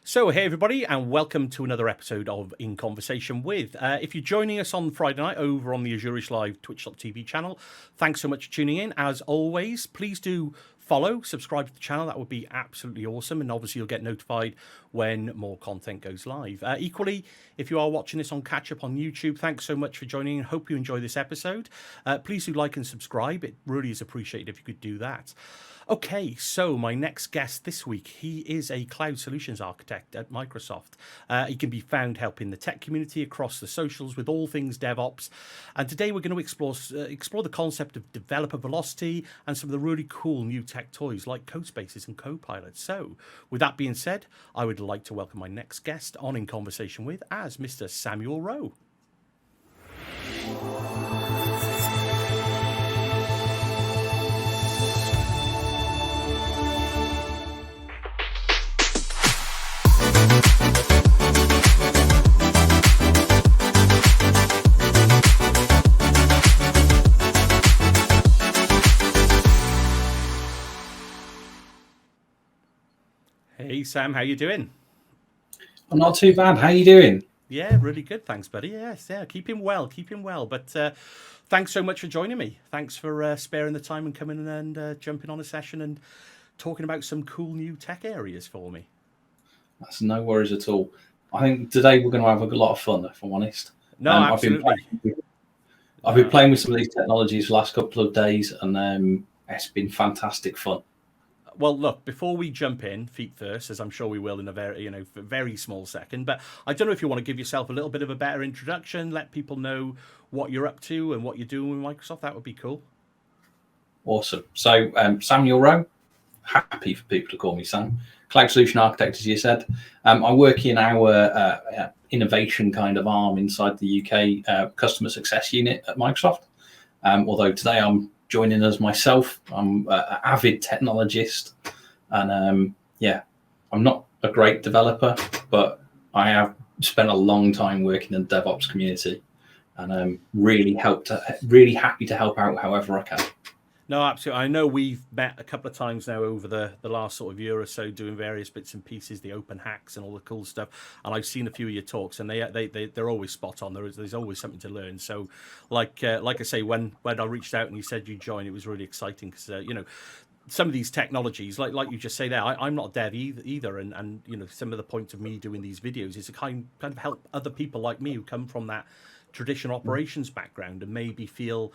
So, hey everybody, and welcome to another episode of In Conversation With. If you're joining us on Friday night over on the Azure Live Twitch.tv channel, thanks so much for tuning in. As always, please do follow, subscribe to the channel. That would be absolutely awesome. And obviously, you'll get notified when more content goes live. Equally, if you are watching this on catch up on YouTube, thanks so much for joining and hope you enjoy this episode. Please do like and subscribe. It really is appreciated if you could do that. Okay, so my next guest this week, he is a cloud solutions architect at Microsoft. He can be found helping the tech community across the socials with all things DevOps. And today we're going to explore the concept of developer velocity and some of the really cool new tech toys like Codespaces and Copilot. So with that being said, I would like to welcome my next guest on In Conversation With as Mr. Samuel Rowe. Hey Sam, how you doing? I'm not too bad. How you doing? Yeah, really good. Thanks, buddy. Yes, yeah, keep him well. But thanks so much for joining me. Thanks for sparing the time and coming and jumping on a session and talking about some cool new tech areas for me. That's no worries at all. I think today we're going to have a lot of fun, if I'm honest. No, absolutely. I've been playing with some of these technologies the last couple of days, and it's been fantastic fun. Well, look, before we jump in, feet first, as I'm sure we will in a very small second, but I don't know if you want to give yourself a little bit of a better introduction, let people know what you're up to and what you're doing with Microsoft. That would be cool. Awesome. So, Samuel Rowe, happy for people to call me Sam. Cloud Solution Architect, as you said. I work in our innovation kind of arm inside the UK customer success unit at Microsoft. Although today I'm joining as myself. I'm an avid technologist, and I'm not a great developer, but I have spent a long time working in the DevOps community, and I'm really happy to help out however I can. No, absolutely. I know we've met a couple of times now over the last sort of year or so doing various bits and pieces, the open hacks and all the cool stuff. And I've seen a few of your talks, and they're always spot on. There's always something to learn. So, like I say, when I reached out and you said you joined, it was really exciting because some of these technologies, like you just say there, I'm not a dev either, and some of the point of me doing these videos is to kind of help other people like me who come from that traditional operations background and maybe feel,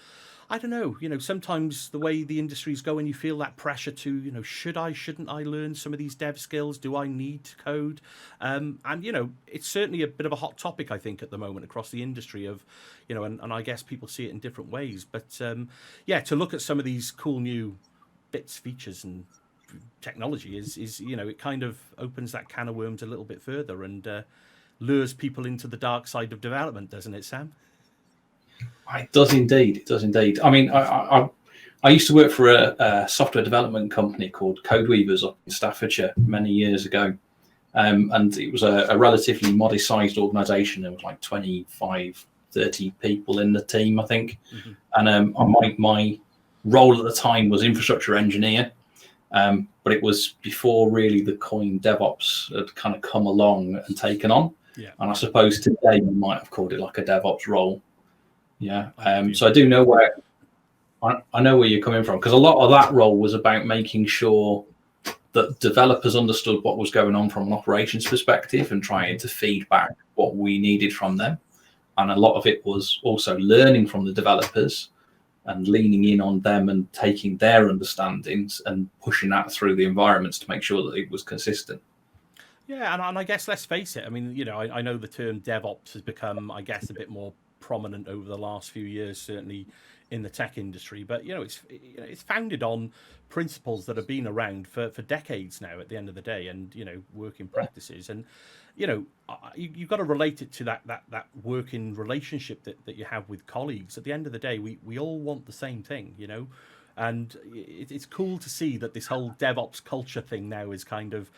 I don't know, sometimes the way the industry's going, you feel that pressure to, shouldn't I learn some of these dev skills? Do I need to code? And it's certainly a bit of a hot topic, I think, at the moment across the industry of, and I guess people see it in different ways. But to look at some of these cool new bits, features and technology is it kind of opens that can of worms a little bit further and lures people into the dark side of development, doesn't it, Sam? It does indeed. It does indeed. I mean, I used to work for a software development company called Codeweavers up in Staffordshire many years ago. And it was a relatively modest-sized organisation. There was like 25, 30 people in the team, I think. Mm-hmm. And my role at the time was infrastructure engineer. But it was before really the coin DevOps had kind of come along and taken on. Yeah. And I suppose today we might have called it like a DevOps role. Yeah. So I do know where you're coming from, because a lot of that role was about making sure that developers understood what was going on from an operations perspective and trying to feed back what we needed from them. And a lot of it was also learning from the developers and leaning in on them and taking their understandings and pushing that through the environments to make sure that it was consistent. Yeah, and I guess let's face it. I mean, I know the term DevOps has become, I guess, a bit more prominent over the last few years, certainly in the tech industry. But it's founded on principles that have been around for decades now. At the end of the day, and working practices, and you've got to relate it to that working relationship that you have with colleagues. At the end of the day, we all want the same thing, and it's cool to see that this whole DevOps culture thing now is kind of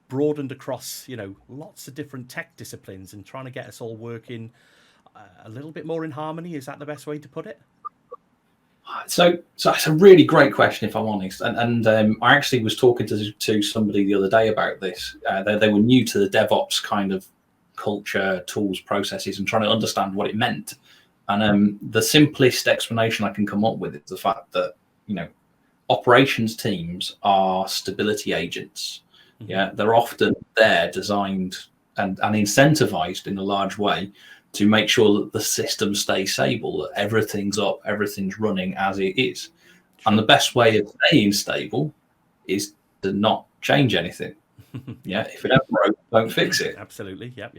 broadened across lots of different tech disciplines and trying to get us all working a little bit more in harmony. Is that the best way to put it? So that's a really great question, if I'm honest. And I actually was talking to somebody the other day about this. They were new to the DevOps kind of culture, tools, processes, and trying to understand what it meant. And the simplest explanation I can come up with is the fact that, operations teams are stability agents. Mm-hmm. Yeah, they're often there, designed and incentivized in a large way to make sure that the system stays stable, that everything's up, everything's running as it is. Sure. And the best way of staying stable is to not change anything. Yeah, if it ever broke, don't fix it. Absolutely, yep.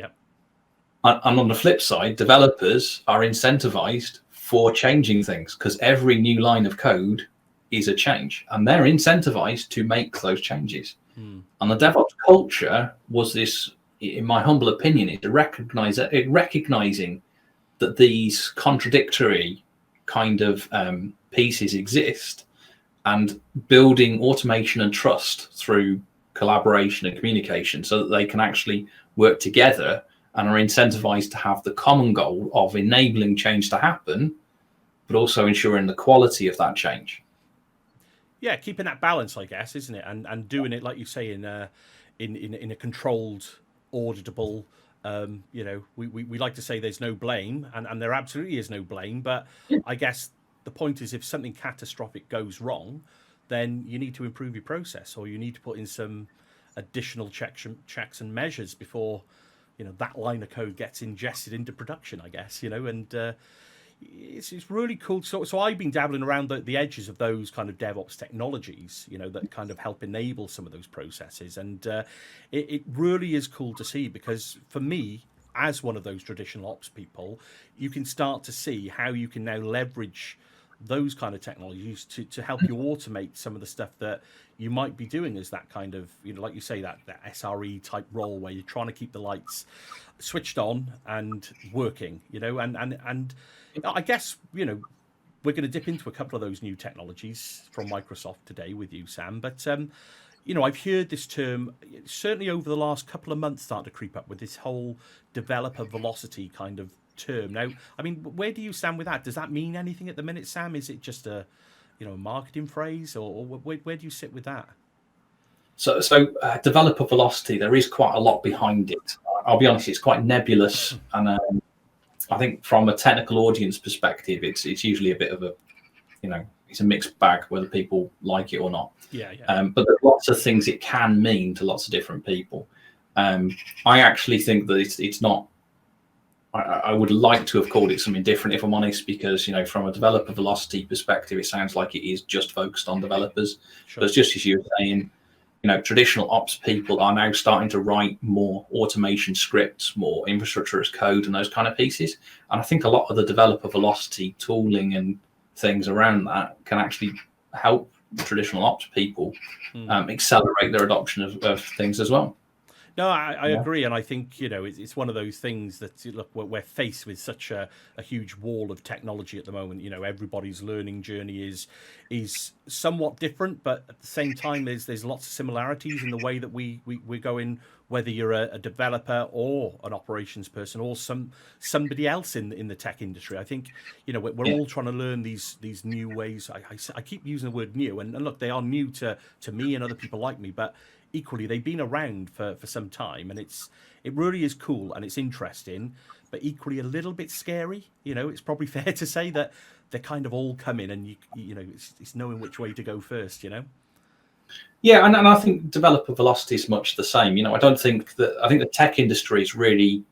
And on the flip side, developers are incentivized for changing things because every new line of code is a change, and they're incentivized to make those changes. And the DevOps culture was this, in my humble opinion, is recognizing that these contradictory kind of pieces exist, and building automation and trust through collaboration and communication so that they can actually work together and are incentivized to have the common goal of enabling change to happen, but also ensuring the quality of that change. Yeah, keeping that balance, I guess, isn't it? And doing it, like you say, in a controlled, auditable, we like to say there's no blame, and there absolutely is no blame. But I guess the point is, if something catastrophic goes wrong, then you need to improve your process, or you need to put in some additional checks and measures before, that line of code gets ingested into production, I guess, and it's really cool. So I've been dabbling around the edges of those kind of DevOps technologies, that kind of help enable some of those processes. And it really is cool to see, because for me, as one of those traditional ops people, you can start to see how you can now leverage those kind of technologies to help you automate some of the stuff that you might be doing as that kind of, like you say, that SRE type role where you're trying to keep the lights switched on and working, and I guess, we're going to dip into a couple of those new technologies from Microsoft today with you, Sam. But, I've heard this term, certainly over the last couple of months, start to creep up with this whole developer velocity kind of term. Now, I mean, where do you stand with that? Does that mean anything at the minute, Sam? Is it just a marketing phrase, or where do you sit with that? So developer velocity, there is quite a lot behind it. I'll be honest, it's quite nebulous, and I think from a technical audience perspective, it's usually a bit of a, it's a mixed bag whether people like it or not. Yeah. But there's lots of things it can mean to lots of different people. I actually think that it's not. I would like to have called it something different, if I'm honest, because from a developer velocity perspective, it sounds like it is just focused on developers. Sure. But it's just as you were saying, traditional ops people are now starting to write more automation scripts, more infrastructure as code, and those kind of pieces. And I think a lot of the developer velocity tooling and things around that can actually help traditional ops people accelerate their adoption of things as well. No, I agree, and I think it's one of those things that, look, we're faced with such a huge wall of technology at the moment. Everybody's learning journey is somewhat different, but at the same time, there's lots of similarities in the way that we're going. Whether you're a developer or an operations person or somebody else in the tech industry, I think we're all trying to learn these new ways. I keep using the word new, and look, they are new to me and other people like me, but equally they've been around for some time, and it really is cool and it's interesting, but equally a little bit scary. It's probably fair to say that they're kind of all coming, and it's knowing which way to go first. Yeah, and I think developer velocity is much the same. I think the tech industry is really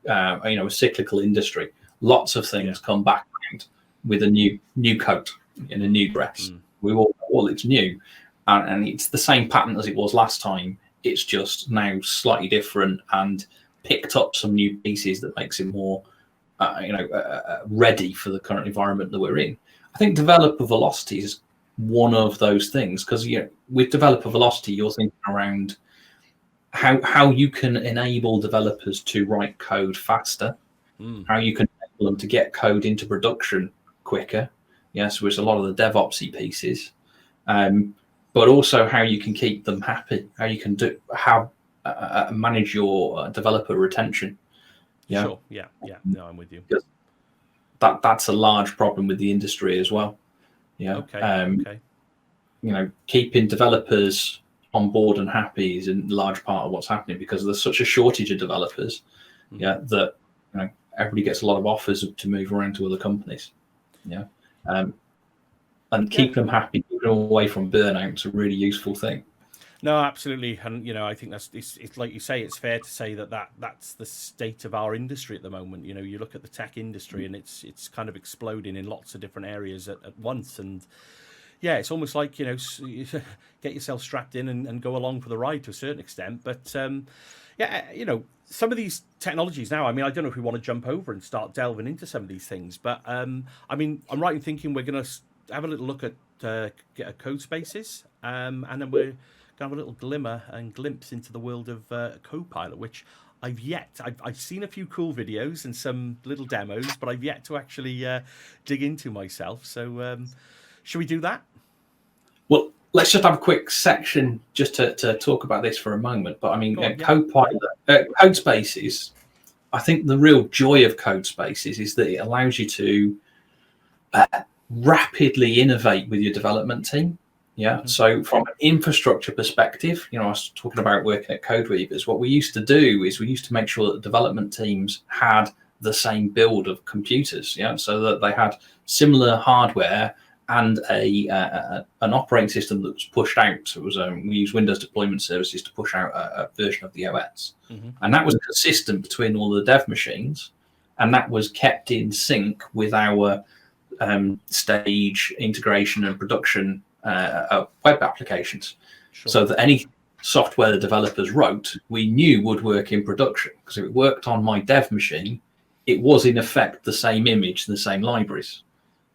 a cyclical industry. Lots of things come back around with a new coat in a new dress. We all it's new. And it's the same pattern as it was last time. It's just now slightly different and picked up some new pieces that makes it more, ready for the current environment that we're in. I think developer velocity is one of those things, because with developer velocity, you're thinking around how you can enable developers to write code faster, how you can enable them to get code into production quicker. Yes, which a lot of the DevOpsy pieces. But also how you can keep them happy, how you can manage your developer retention. Yeah. Sure. Yeah. No, I'm with you. That's a large problem with the industry as well. Yeah. Okay. Okay. Keeping developers on board and happy is a large part of what's happening because there's such a shortage of developers. Yeah, that everybody gets a lot of offers to move around to other companies. Yeah. And keep them happy, keep them away from burnout is a really useful thing. No, absolutely, and I think it's like you say. It's fair to say that's the state of our industry at the moment. You look at the tech industry, and it's kind of exploding in lots of different areas at once. And yeah, it's almost like get yourself strapped in and go along for the ride to a certain extent. But some of these technologies now. I mean, I don't know if we want to jump over and start delving into some of these things, but I mean, I'm right in thinking we're going to have a little look at code spaces, and then we're going to have a little glimmer and glimpse into the world of Copilot, which I've seen a few cool videos and some little demos, but I've yet to actually dig into myself. So should we do that? Well, let's just have a quick section just to talk about this for a moment. But I mean, Copilot, code spaces, I think the real joy of code spaces is that it allows you to rapidly innovate with your development team. Yeah. Mm-hmm. So from an infrastructure perspective, I was talking about working at Codeweavers. What we used to do is we used to make sure that development teams had the same build of computers. Yeah. So that they had similar hardware and an operating system that was pushed out. So it was we use Windows deployment services to push out a version of the OS, and that was consistent between all the dev machines, and that was kept in sync with our stage integration and production web applications. Sure. So that any software the developers wrote, we knew would work in production because if it worked on my dev machine, it was in effect the same image, the same libraries.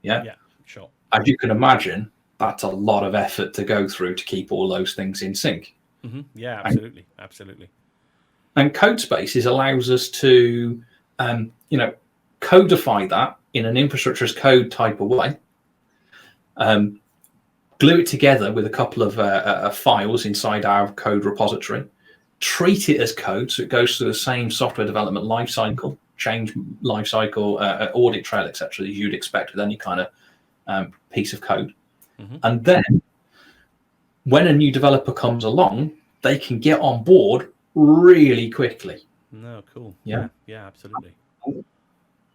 Yeah. Yeah. Sure. As you can imagine, that's a lot of effort to go through to keep all those things in sync. Mm-hmm. Yeah, absolutely. Absolutely. And Codespaces allows us to, codify that in an infrastructure as code type of way, glue it together with a couple of files inside our code repository, treat it as code, so it goes through the same software development lifecycle, change lifecycle, audit trail, etc., as you'd expect with any kind of piece of code. Mm-hmm. And then when a new developer comes along, they can get on board really quickly. No, cool. Yeah, absolutely.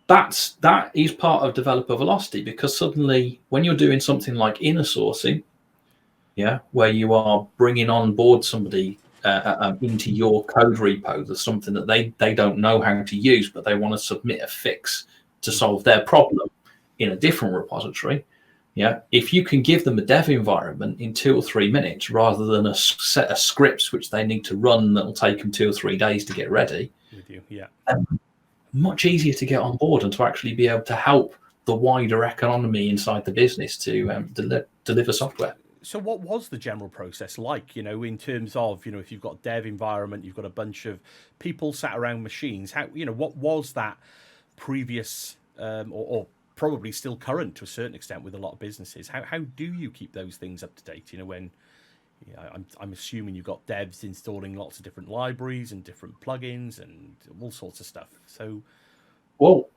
That is part of developer velocity, because suddenly when you're doing something like inner sourcing, where you are bringing on board somebody into your code repo, there's something that they don't know how to use, but they want to submit a fix to solve their problem in a different repository. If you can give them a dev environment in 2 or 3 minutes rather than a set of scripts which they need to run that'll take them 2 or 3 days to get ready, with you, much easier to get on board and to actually be able to help the wider economy inside the business to deliver software. So what was the general process like, in terms of, if you've got a dev environment, you've got a bunch of people sat around machines, how, what was that previous or probably still current to a certain extent with a lot of businesses? How do you keep those things up to date? When I'm assuming you've got devs installing lots of different libraries and different plugins and all sorts of stuff. So, well,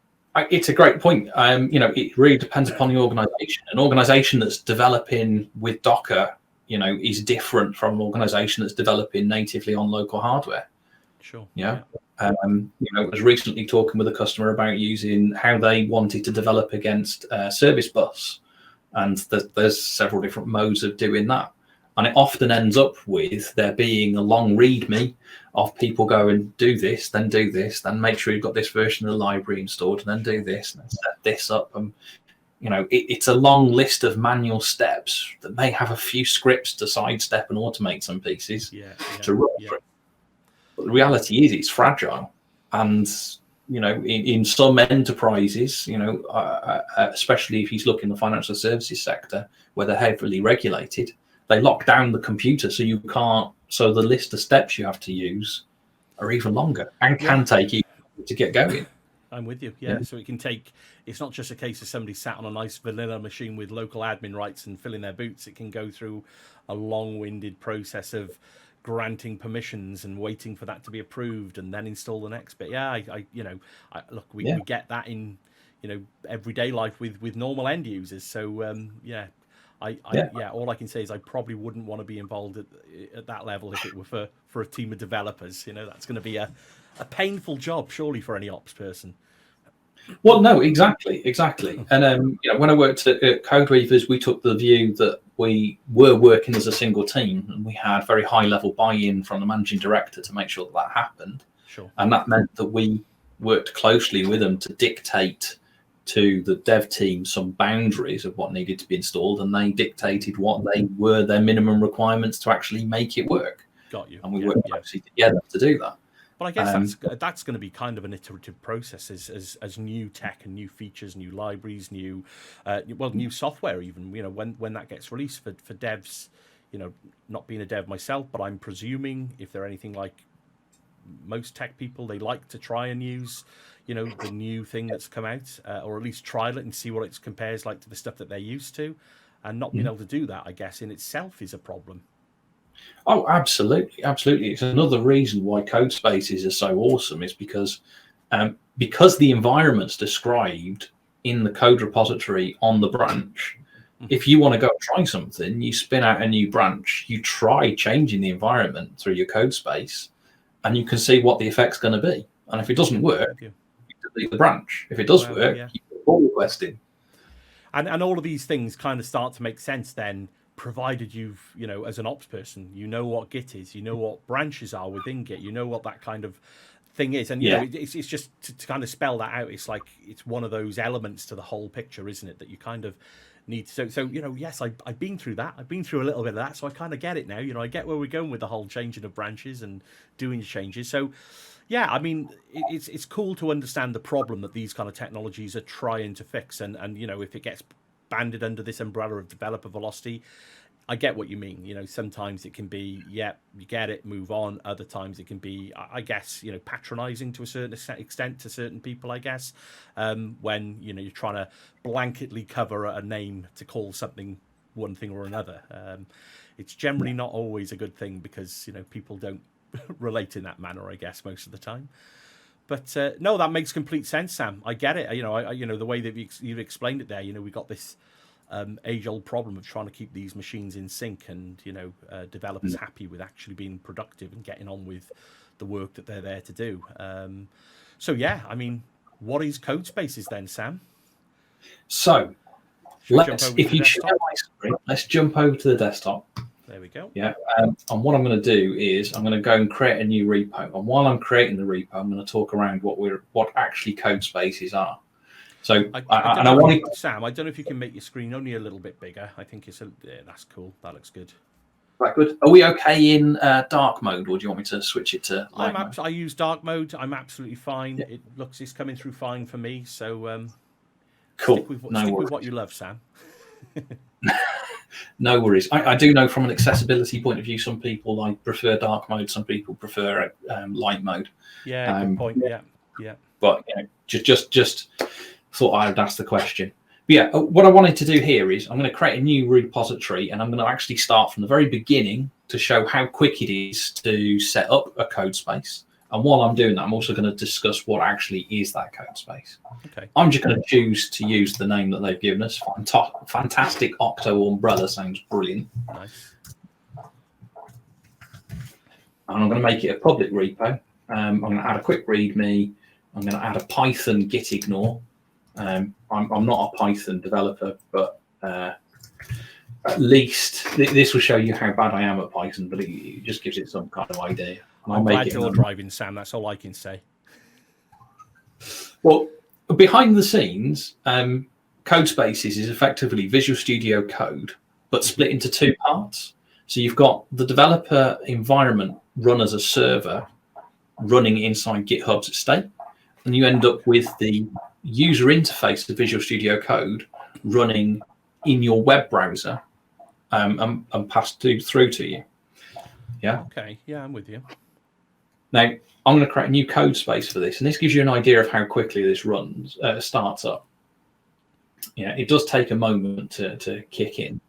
it's a great point. It really depends upon the organization. An organization that's developing with Docker, is different from an organization that's developing natively on local hardware. Sure. Yeah. I was recently talking with a customer about using how they wanted to develop against Service Bus, and there's several different modes of doing that. And it often ends up with there being a long README of people going, do this, then make sure you've got this version of the library installed, and then do this, and set this up. And, it's a long list of manual steps that may have a few scripts to sidestep and automate some pieces to run through. But the reality is it's fragile. And, in some enterprises, especially if you look in the financial services sector where they're heavily regulated, they lock down the computer so the list of steps you have to use are even longer and can take you to get going. I'm with you. So it can take, it's not just a case of somebody sat on a nice vanilla machine with local admin rights and filling their boots. It can go through a long-winded process of granting permissions and waiting for that to be approved and then install the next bit. We get that in everyday life with normal end users. So All I can say is I probably wouldn't want to be involved at that level if it were for a team of developers. That's going to be a painful job, surely, for any ops person. Well, no, exactly. And when I worked at Code Weavers, we took the view that we were working as a single team, and we had very high level buy-in from the managing director to make sure that happened. Sure. And that meant that we worked closely with them to dictate to the dev team some boundaries of what needed to be installed, and they dictated what they were their minimum requirements to actually make it work. Got you. And we worked closely together to do that. But I guess that's going to be kind of an iterative process as new tech and new features, new libraries, new software even. When that gets released for devs, not being a dev myself, but I'm presuming if they're anything like most tech people, they like to try and use the new thing that's come out, or at least trial it and see what it compares like to the stuff that they're used to, and not being able to do that, I guess, in itself is a problem. Oh, absolutely. It's another reason why code spaces are so awesome is because the environment's described in the code repository on the branch. If you want to go try something, you spin out a new branch, you try changing the environment through your code space, and you can see what the effect's going to be. And if it doesn't work, you delete the branch. If it does work, you put pull request in. And all of these things kind of start to make sense then, provided you've, as an ops person, what Git is, what branches are within Git, what that kind of thing is. And, it's just to kind of spell that out. It's like, it's one of those elements to the whole picture, isn't it? That you kind of need. So yes, I've been through that. I've been through a little bit of that. So I kind of get it now. I get where we're going with the whole changing of branches and doing changes. So yeah, I mean, it's cool to understand the problem that these kind of technologies are trying to fix. And if it gets banded under this umbrella of developer velocity, I get what you mean. Sometimes it can be, you get it, move on. Other times it can be, I guess, patronizing to a certain extent to certain people, I guess, when, you're trying to blanketly cover a name to call something one thing or another. It's generally not always a good thing because, people don't relate in that manner, I guess, most of the time. But no, that makes complete sense, Sam. I get it. The way that you've explained it there, we got this age-old problem of trying to keep these machines in sync and developers happy with actually being productive and getting on with the work that they're there to do. So yeah, I mean, what is code spaces then, Sam? So let's jump over to the desktop. There we go. Yeah, and what I'm going to do is I'm going to go and create a new repo, and while I'm creating the repo, I'm going to talk around what actually code spaces are. So Sam, I don't know if you can make your screen only a little bit bigger. I think that's cool. That looks good. Right, good. Are we okay in dark mode, or do you want me to switch it to light mode? I use dark mode. I'm absolutely fine. Yeah. It's coming through fine for me. So cool. Stick with what you love, Sam. No worries. I do know from an accessibility point of view, some people prefer dark mode, some people prefer light mode. Yeah, good point. Yeah. But just thought I would ask the question. But yeah, what I wanted to do here is I'm going to create a new repository, and I'm going to actually start from the very beginning to show how quick it is to set up a code space. And while I'm doing that, I'm also going to discuss what actually is that code space. Okay. I'm just going to choose to use the name that they've given us. Fantastic Octo Umbrella sounds brilliant. Nice. And I'm going to make it a public repo. I'm going to add a quick README. I'm going to add a Python git ignore. I'm not a Python developer, but at least this will show you how bad I am at Python, but it just gives it some kind of idea. I'm glad you're driving, Sam. That's all I can say. Well, behind the scenes, Code Spaces is effectively Visual Studio Code, but split into two parts. So you've got the developer environment run as a server running inside GitHub's estate, and you end up with the user interface of Visual Studio Code running in your web browser and passed through to you. Yeah. Okay. Yeah, I'm with you. Now, I'm going to create a new code space for this, and this gives you an idea of how quickly this starts up. Yeah, it does take a moment to kick in.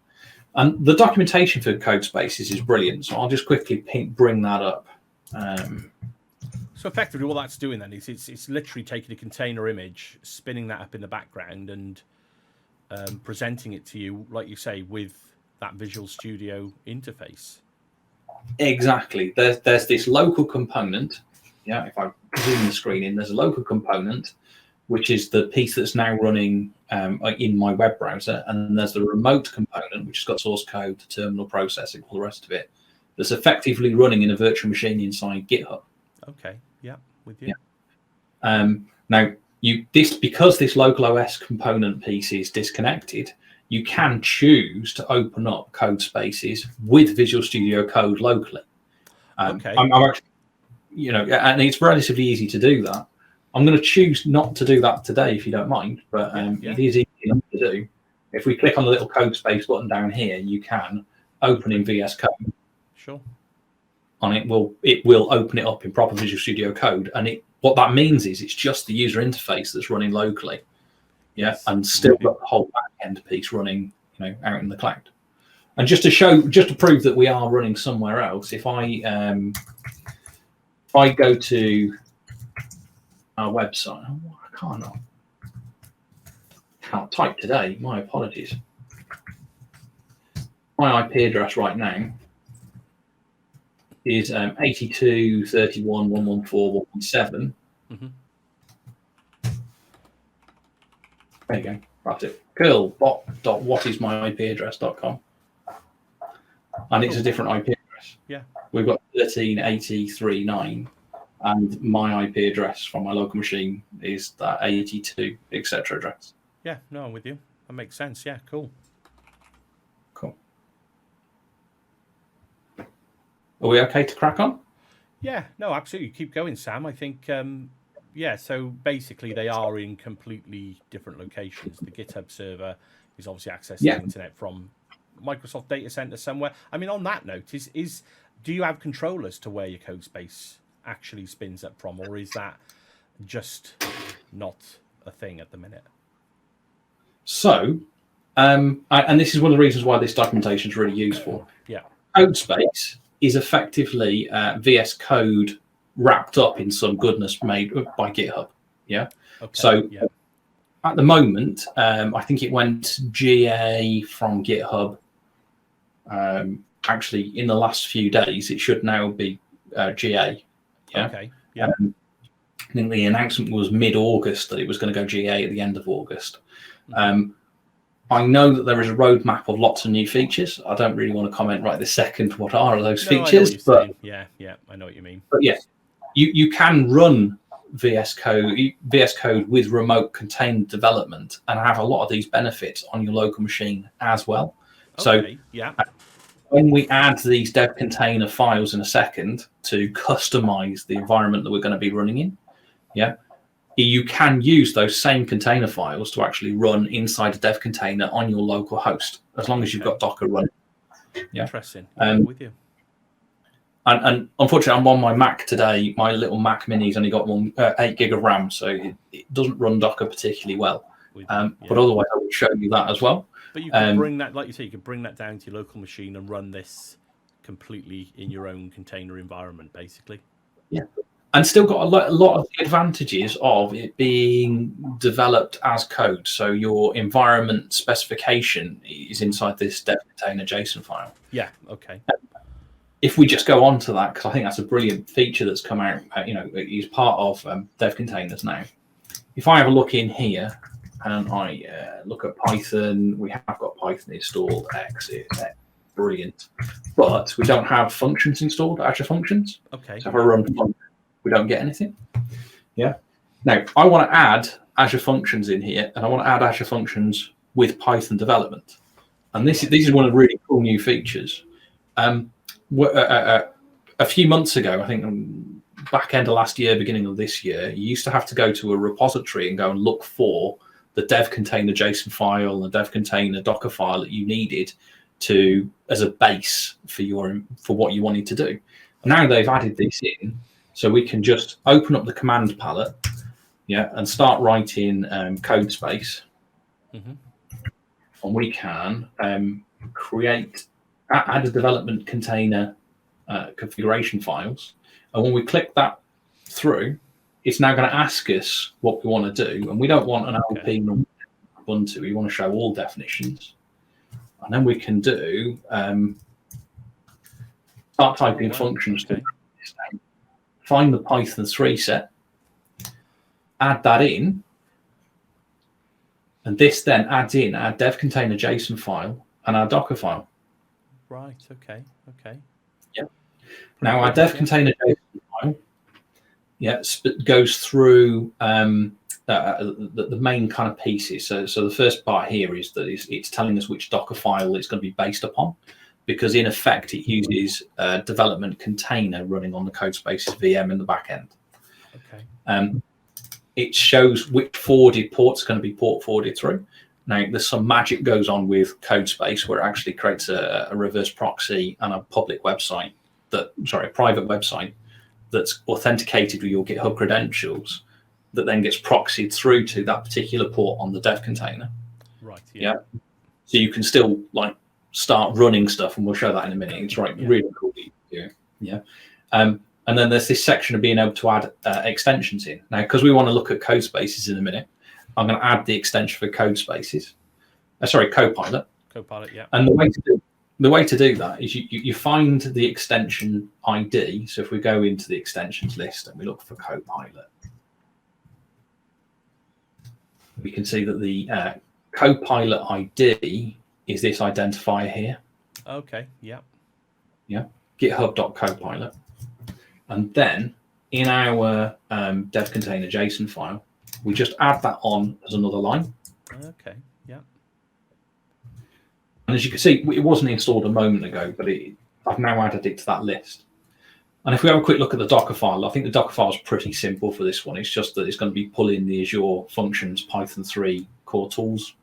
And the documentation for code spaces is brilliant, so I'll just quickly bring that up. So effectively what that's doing then is it's literally taking a container image, spinning that up in the background and presenting it to you, like you say, with that Visual Studio interface. Exactly. There's this local component. Yeah, if I zoom the screen in, there's a local component, which is the piece that's now running in my web browser, and then there's the remote component, which has got source code, terminal processing, all the rest of it, that's effectively running in a virtual machine inside GitHub. Okay. Yeah, with you. Yeah. Now, because this local OS component piece is disconnected, you can choose to open up code spaces with Visual Studio Code locally. Okay. I'm actually, and it's relatively easy to do that. I'm going to choose not to do that today, if you don't mind, but it is easy enough to do. If we click on the little code space button down here, you can open in VS Code. Sure. And it will open it up in proper Visual Studio Code, and what that means is it's just the user interface that's running locally, and still got the whole back end piece running, out in the cloud. And just to prove that we are running somewhere else, if I go to our website, I can't type today. My apologies. My IP address right now is 82.31.114.117. Mm-hmm. There you go. That's it. curl.whatismyipaddress.com. And it's a different IP address. Yeah. We've got 13.83.9, and my IP address from my local machine is that 82, etc. address. Yeah, no, I'm with you. That makes sense. Yeah, cool. Cool. Are we okay to crack on? Yeah, no, absolutely. Keep going, Sam. I think, so basically they are in completely different locations. The GitHub server is obviously accessing the internet from Microsoft data center somewhere. I mean, on that note, do you have control as to where your code space actually spins up from, or is that just not a thing at the minute? So, and this is one of the reasons why this documentation is really useful. Yeah. Code space is effectively VS Code wrapped up in some goodness made by GitHub. Yeah. Okay. So at the moment, I think it went GA from GitHub. Actually, in the last few days, it should now be GA. Yeah. Okay. Yeah. I think the announcement was mid-August that it was going to go GA at the end of August. Mm-hmm. I know that there is a roadmap of lots of new features. I don't really want to comment right this second what are those features, but yeah, I know what you mean. But yes, you can run VS Code with remote contained development and have a lot of these benefits on your local machine as well. Okay, so when we add these dev container files in a second to customize the environment that we're going to be running in, you can use those same container files to actually run inside a dev container on your local host, as long as you've got Docker running. Yeah. Interesting. I'm with you. And unfortunately, I'm on my Mac today. My little Mac Mini's only got 8 gig of RAM, so it doesn't run Docker particularly well. But otherwise, I would show you that as well. But you can bring that, like you say, you can bring that down to your local machine and run this completely in your own container environment, basically. Yeah. And still got a lot of the advantages of it being developed as code. So your environment specification is inside this dev container JSON file. Yeah, okay. If we just go on to that, because I think that's a brilliant feature that's come out, is part of dev containers now. If I have a look in here and I look at Python, we have got Python installed, exit, brilliant. But we don't have functions installed, Azure functions. Okay. So if I run functions, we don't get anything. Yeah. Now, I want to add Azure functions in here, and I want to add Azure functions with Python development. And this is one of the really cool new features. A few months ago, I think back end of last year, beginning of this year, you used to have to go to a repository and go and look for the dev container JSON file, the dev container Docker file that you needed as a base for what you wanted to do. Now they've added this in, so we can just open up the command palette, and start writing code space. Mm-hmm. And we can add a development container configuration files. And when we click that through, it's now going to ask us what we want to do. And we don't want an LP, Ubuntu, we want to show all definitions. And then we can do start typing functions, okay. find the Python 3 set, add that in, and this then adds in our dev container JSON file and our Docker file. Right, okay. Yeah. Now our dev container JSON file goes through the main kind of pieces. So the first part here is that it's telling us which Docker file it's going to be based upon, because in effect it uses a development container running on the Codespaces VM in the back end. Okay. It shows which forwarded port's going to be port forwarded through. Now, there's some magic goes on with Codespace where it actually creates a reverse proxy and a private website that's authenticated with your GitHub credentials that then gets proxied through to that particular port on the dev container. Right. Yeah. So you can still start running stuff, and we'll show that in a minute. It's really cool. Yeah. And then there's this section of being able to add extensions in. Now, because we want to look at Codespaces in a minute, I'm going to add the extension for Codespaces. Copilot. Copilot, yeah. And the way to do that is you find the extension ID. So if we go into the extensions list and we look for Copilot, we can see that the Copilot ID is this identifier here. Okay, yeah. Yeah, github.copilot. And then in our dev container JSON file, we just add that on as another line. Okay, yeah. And as you can see, it wasn't installed a moment ago, but I've now added it to that list. And if we have a quick look at the Docker file, I think the Docker file is pretty simple for this one. It's just that it's going to be pulling the Azure Functions Python 3 core tools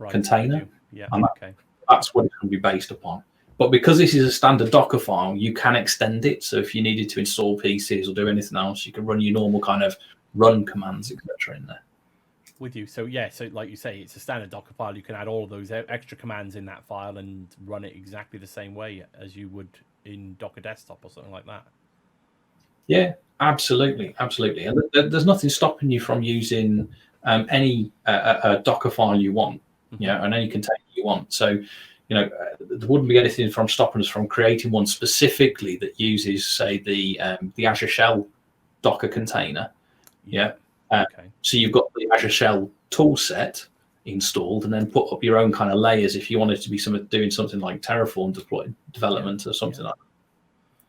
container. Yeah, and that's what it's going to be based upon. But because this is a standard Docker file, you can extend it. So if you needed to install pieces or do anything else, you can run your normal kind of run commands, etc. in there. With you. So like you say, it's a standard Docker file. You can add all of those extra commands in that file and run it exactly the same way as you would in Docker Desktop or something like that. Yeah, absolutely. And there's nothing stopping you from using any Docker file you want, and any container you want. So, there wouldn't be anything from stopping us from creating one specifically that uses, say, the Azure Shell Docker container. Yeah. So you've got the Azure Shell tool set installed, and then put up your own kind of layers if you wanted to be doing something like Terraform development or something like that.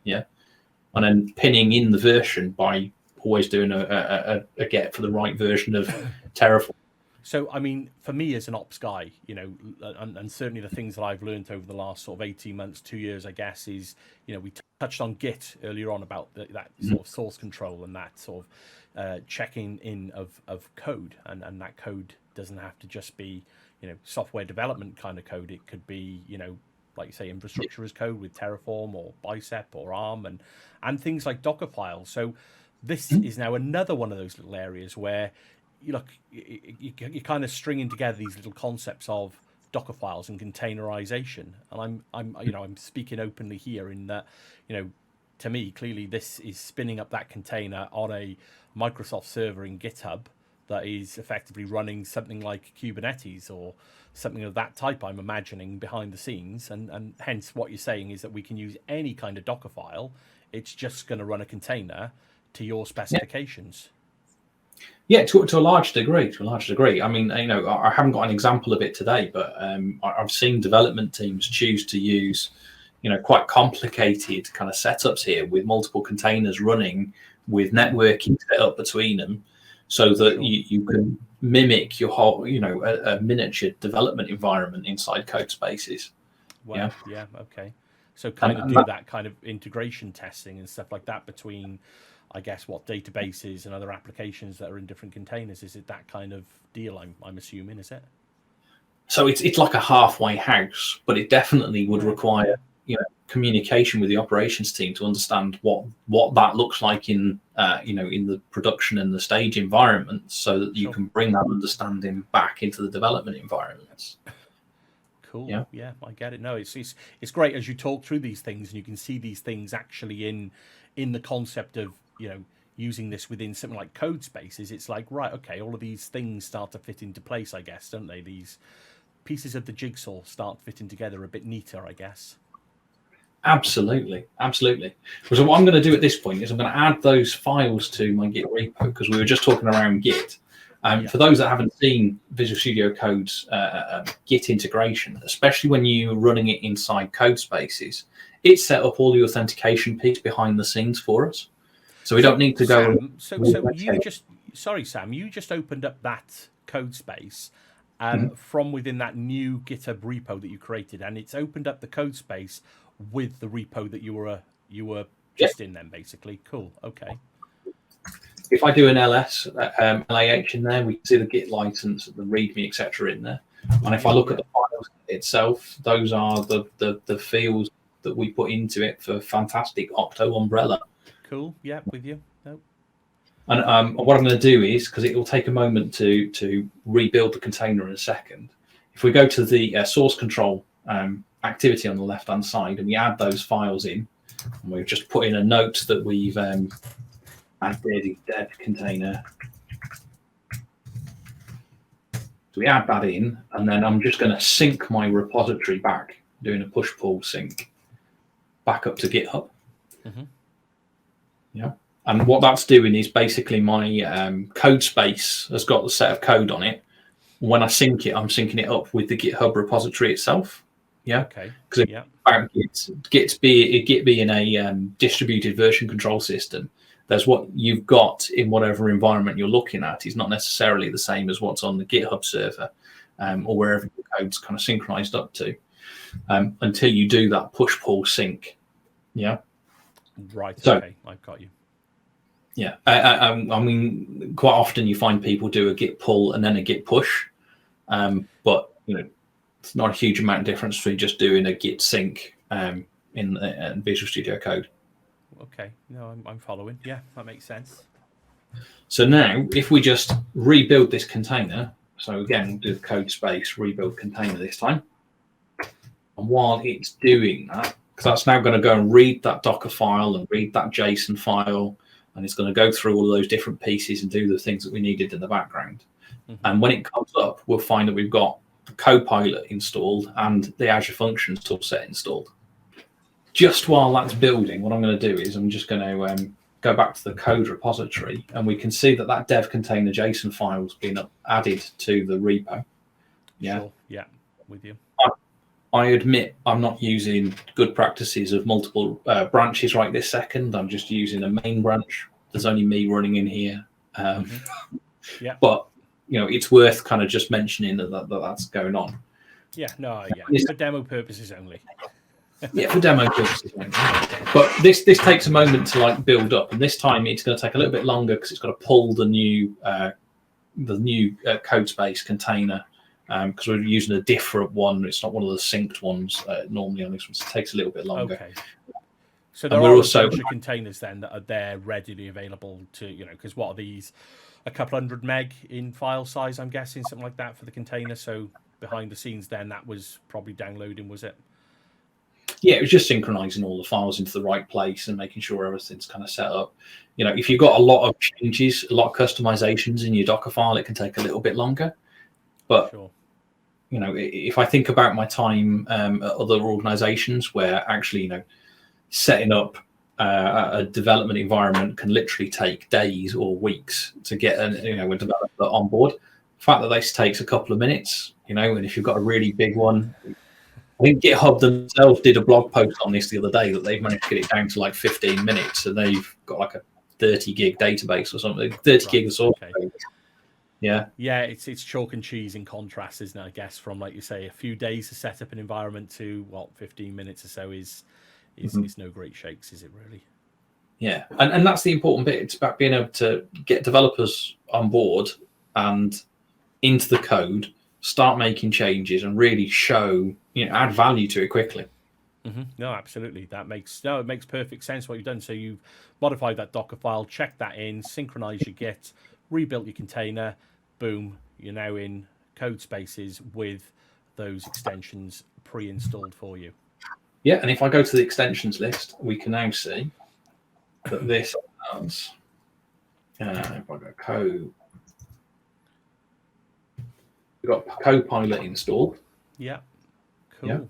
Yeah. And then pinning in the version by always doing a get for the right version of Terraform. So, I mean, for me as an ops guy, and certainly the things that I've learned over the last sort of 18 months, 2 years, I guess, is, we touched on Git earlier on about that sort of source control and that sort of checking in of code. And that code doesn't have to just be, software development kind of code. It could be, like you say, infrastructure as code with Terraform or Bicep or ARM and things like Docker files. So this is now another one of those little areas where you're kind of stringing together these little concepts of Docker files and containerization. And I'm speaking openly here in that, to me, clearly this is spinning up that container on a Microsoft server in GitHub that is effectively running something like Kubernetes or something of that type, I'm imagining, behind the scenes. And hence what you're saying is that we can use any kind of Docker file. It's just going to run a container to your specifications. Yeah, to a large degree. I mean, I haven't got an example of it today, but I've seen development teams choose to use, quite complicated kind of setups here with multiple containers running with networking set up between them, so that you can mimic your whole, a miniature development environment inside Codespaces. Well, yeah, okay. So kind of do that kind of integration testing and stuff like that between, I guess, what databases and other applications that are in different containers. Is it that kind of deal? I'm assuming, is it? So it's like a halfway house, but it definitely would require communication with the operations team to understand what that looks like in in the production and the stage environment, so that you can bring that understanding back into the development environments. Cool. Yeah, I get it. No, it's great as you talk through these things and you can see these things actually in the concept of using this within something like code spaces, it's like, right, okay, all of these things start to fit into place, I guess, don't they? These pieces of the jigsaw start fitting together a bit neater, I guess. Absolutely. So what I'm going to do at this point is I'm going to add those files to my Git repo, because we were just talking around Git. For those that haven't seen Visual Studio Code's Git integration, especially when you're running it inside code spaces, it set up all the authentication piece behind the scenes for us. So we don't need to go. So Sam, you just opened up that code space from within that new GitHub repo that you created, and it's opened up the code space with the repo that you were just in then, basically. Cool. Okay. If I do an LS, LAH in there, we can see the Git license, the README, etc. in there. And if I look at the files itself, those are the fields that we put into it for fantastic Octo umbrella. Cool. Yeah, with you. No. And what I'm going to do is, because it will take a moment to rebuild the container in a second, if we go to the source control activity on the left-hand side and we add those files in, and we've just put in a note that we've added dev container. So we add that in, and then I'm just going to sync my repository back, doing a push-pull sync back up to GitHub. Yeah. And what that's doing is basically my code space has got the set of code on it. When I sync it, I'm syncing it up with the GitHub repository itself. Yeah. Okay. Because Git being a distributed version control system, there's what you've got in whatever environment you're looking at is not necessarily the same as what's on the GitHub server or wherever your code's kind of synchronized up to until you do that push-pull sync. Yeah. Right. So, okay. I've got you. Yeah. I mean, quite often you find people do a Git pull and then a Git push, but it's not a huge amount of difference between just doing a Git sync in Visual Studio Code. Okay. No, I'm following. Yeah, that makes sense. So now, if we just rebuild this container, so again, we'll do the code space, rebuild container this time. And while it's doing that, because that's now going to go and read that Docker file and read that JSON file, and it's going to go through all of those different pieces and do the things that we needed in the background. And when it comes up, we'll find that we've got the Copilot installed and the Azure Functions toolset installed. Just while that's building, what I'm going to do is I'm just going to go back to the code repository, and we can see that that dev container JSON file has been added to the repo. Yeah. Sure. Yeah, with you. I admit I'm not using good practices of multiple branches right this second. I'm just using a main branch. There's only me running in here. Yeah. But, it's worth kind of just mentioning that's going on. Yeah, no, yeah. For demo purposes only. Yeah, for demo purposes only. But this takes a moment to build up. And this time it's going to take a little bit longer because it's got to pull the new code space container. Because we're using a different one. It's not one of the synced ones normally on this one. So it takes a little bit longer. Okay. So there are also containers then that are there readily available to, because what are these? A couple 100 meg in file size, I'm guessing, something like that for the container. So behind the scenes then that was probably downloading, was it? Yeah, it was just synchronizing all the files into the right place and making sure everything's kind of set up. If you've got a lot of changes, a lot of customizations in your Docker file, it can take a little bit longer. But sure. If I think about my time at other organizations where actually, setting up a development environment can literally take days or weeks to get a developer on board. The fact that this takes a couple of minutes, and if you've got a really big one, I think GitHub themselves did a blog post on this the other day that they've managed to get it down to 15 minutes, and they've got a 30 gig database or something, 30 gig of source code. Yeah. Yeah, it's chalk and cheese in contrast, isn't it? I guess from, like you say, a few days to set up an environment to 15 minutes or so is no great shakes, is it really? Yeah, and that's the important bit. It's about being able to get developers on board and into the code, start making changes, and really show, add value to it quickly. No, absolutely. It makes perfect sense what you've done. So you've modified that Docker file, checked that in, synchronized your Git, rebuilt your container. Boom, you're now in code spaces with those extensions pre-installed for you. Yeah, and if I go to the extensions list, we can now see that this has if I go we've got Copilot installed. Yeah. Cool.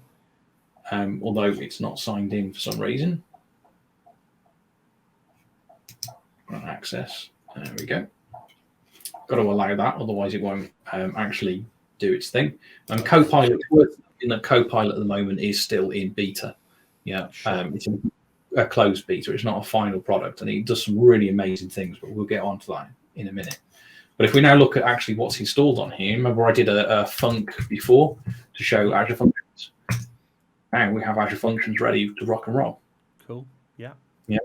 Yeah. Although it's not signed in for some reason. Access. There we go. Got to allow that, otherwise it won't actually do its thing. And Copilot, in the Copilot at the moment is still in beta. Yeah, sure. It's a closed beta. It's not a final product, and it does some really amazing things. But we'll get onto that in a minute. But if we now look at actually what's installed on here, remember I did a Funk before to show Azure Functions. Now we have Azure Functions ready to rock and roll. Cool. Yeah. Yeah.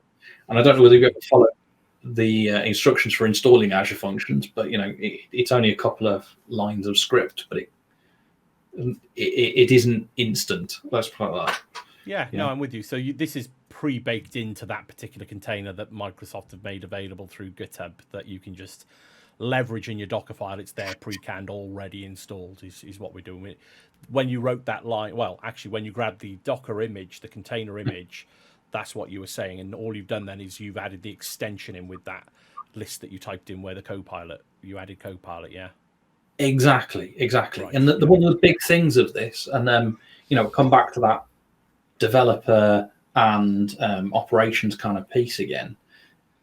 And I don't know whether you're going to follow the instructions for installing Azure Functions, but it's only a couple of lines of script, but it isn't instant. Let's put it like that. Yeah, no, I'm with you. So this is pre-baked into that particular container that Microsoft have made available through GitHub that you can just leverage in your Docker file. It's there pre-canned, already installed is what we're doing. When you wrote that line, well, actually, when you grabbed the Docker image, the container image, that's what you were saying. And all you've done then is you've added the extension in with that list that you typed in where the Copilot, you added Copilot, yeah? Exactly. Right. And one of the big things of this, and come back to that developer and operations kind of piece again,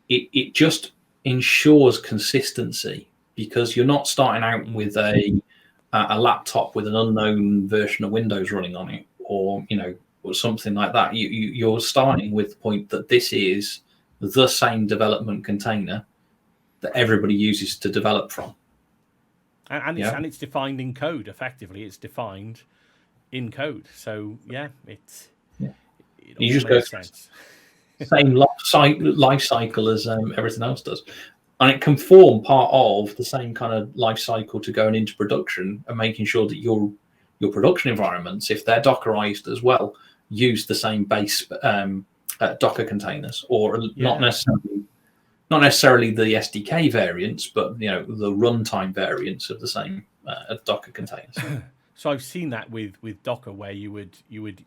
it just ensures consistency, because you're not starting out with a laptop with an unknown version of Windows running on it, or something like that. You're starting with the point that this is the same development container that everybody uses to develop from. And it's defined in code, effectively. It's defined in code. So, you just go sense. Same life cycle as everything else does. And it can form part of the same kind of life cycle to going into production, and making sure that your production environments, if they're Dockerized as well, use the same base Docker containers, or not necessarily the SDK variants, but the runtime variants of the same Docker containers. So I've seen that with Docker, where you would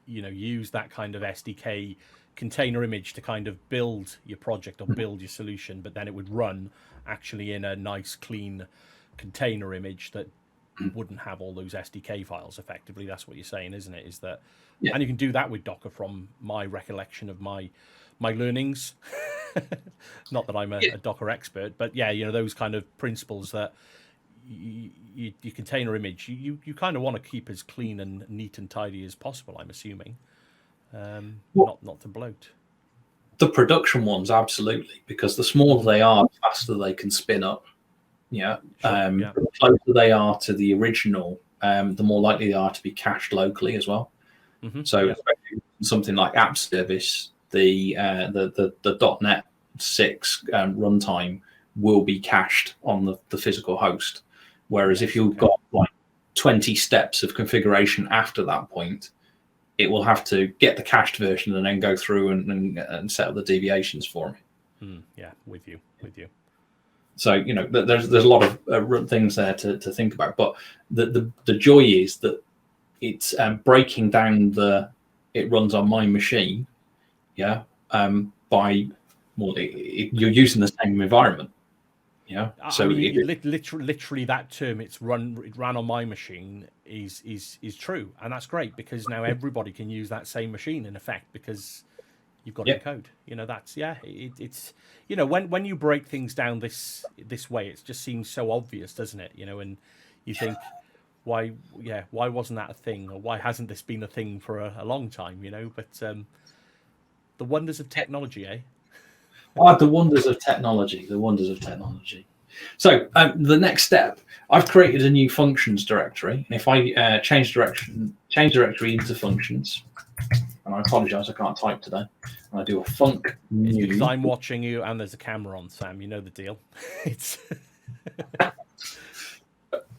use that kind of SDK container image to kind of build your project or build your solution, but then it would run actually in a nice clean container image that wouldn't have all those SDK files. Effectively, that's what you're saying, isn't it? Is that, and you can do that with Docker, from my recollection of my learnings. Not that I'm a Docker expert, but those kind of principles that your container image, you kind of want to keep as clean and neat and tidy as possible, I'm assuming. Not to bloat. The production ones, absolutely, because the smaller they are, the faster they can spin up. The closer they are to the original, the more likely they are to be cached locally as well. So especially something like app service, the .NET 6 runtime will be cached on the physical host. Whereas if you've got like 20 steps of configuration after that point, it will have to get the cached version and then go through and set up the deviations for me. With you. So there's a lot of things there to think about, but the joy is that it's breaking down it runs on my machine, by you're using the same environment. So literally that term, it ran on my machine, is true, and that's great, because now everybody can use that same machine in effect, because you've got it in code. That's it's when you break things down this way, it just seems so obvious, doesn't it? And you think, why wasn't that a thing, or why hasn't this been a thing for a long time? But the wonders of technology, eh? The wonders of technology. So the next step, I've created a new functions directory. And if I change directory into functions, and I apologize, I can't type today, and I do a func new. It's because I'm watching you and there's a camera on, Sam. You know the deal.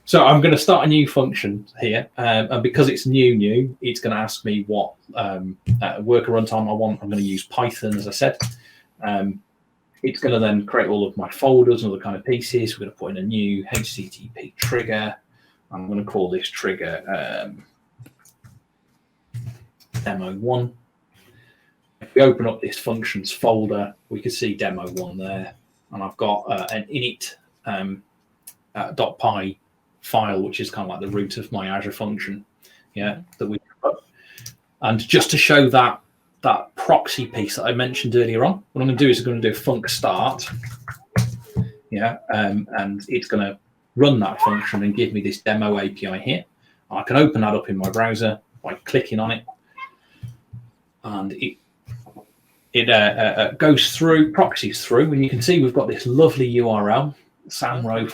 So I'm going to start a new function here, and because it's new, it's going to ask me what worker runtime I want. I'm going to use Python, as I said. It's going to then create all of my folders and other kind of pieces. We're going to put in a new HTTP trigger. I'm going to call this trigger demo1. If we open up this functions folder, we can see demo1 there. and I've got an init .py file, which is kind of like the root of my Azure function, that we put. And just to show that proxy piece that I mentioned earlier on, what I'm going to do is I'm going to do func start, and it's going to run that function and give me this demo API here. I can open that up in my browser by clicking on it, and it goes through, proxies through, and you can see we've got this lovely URL, Sam Rowe,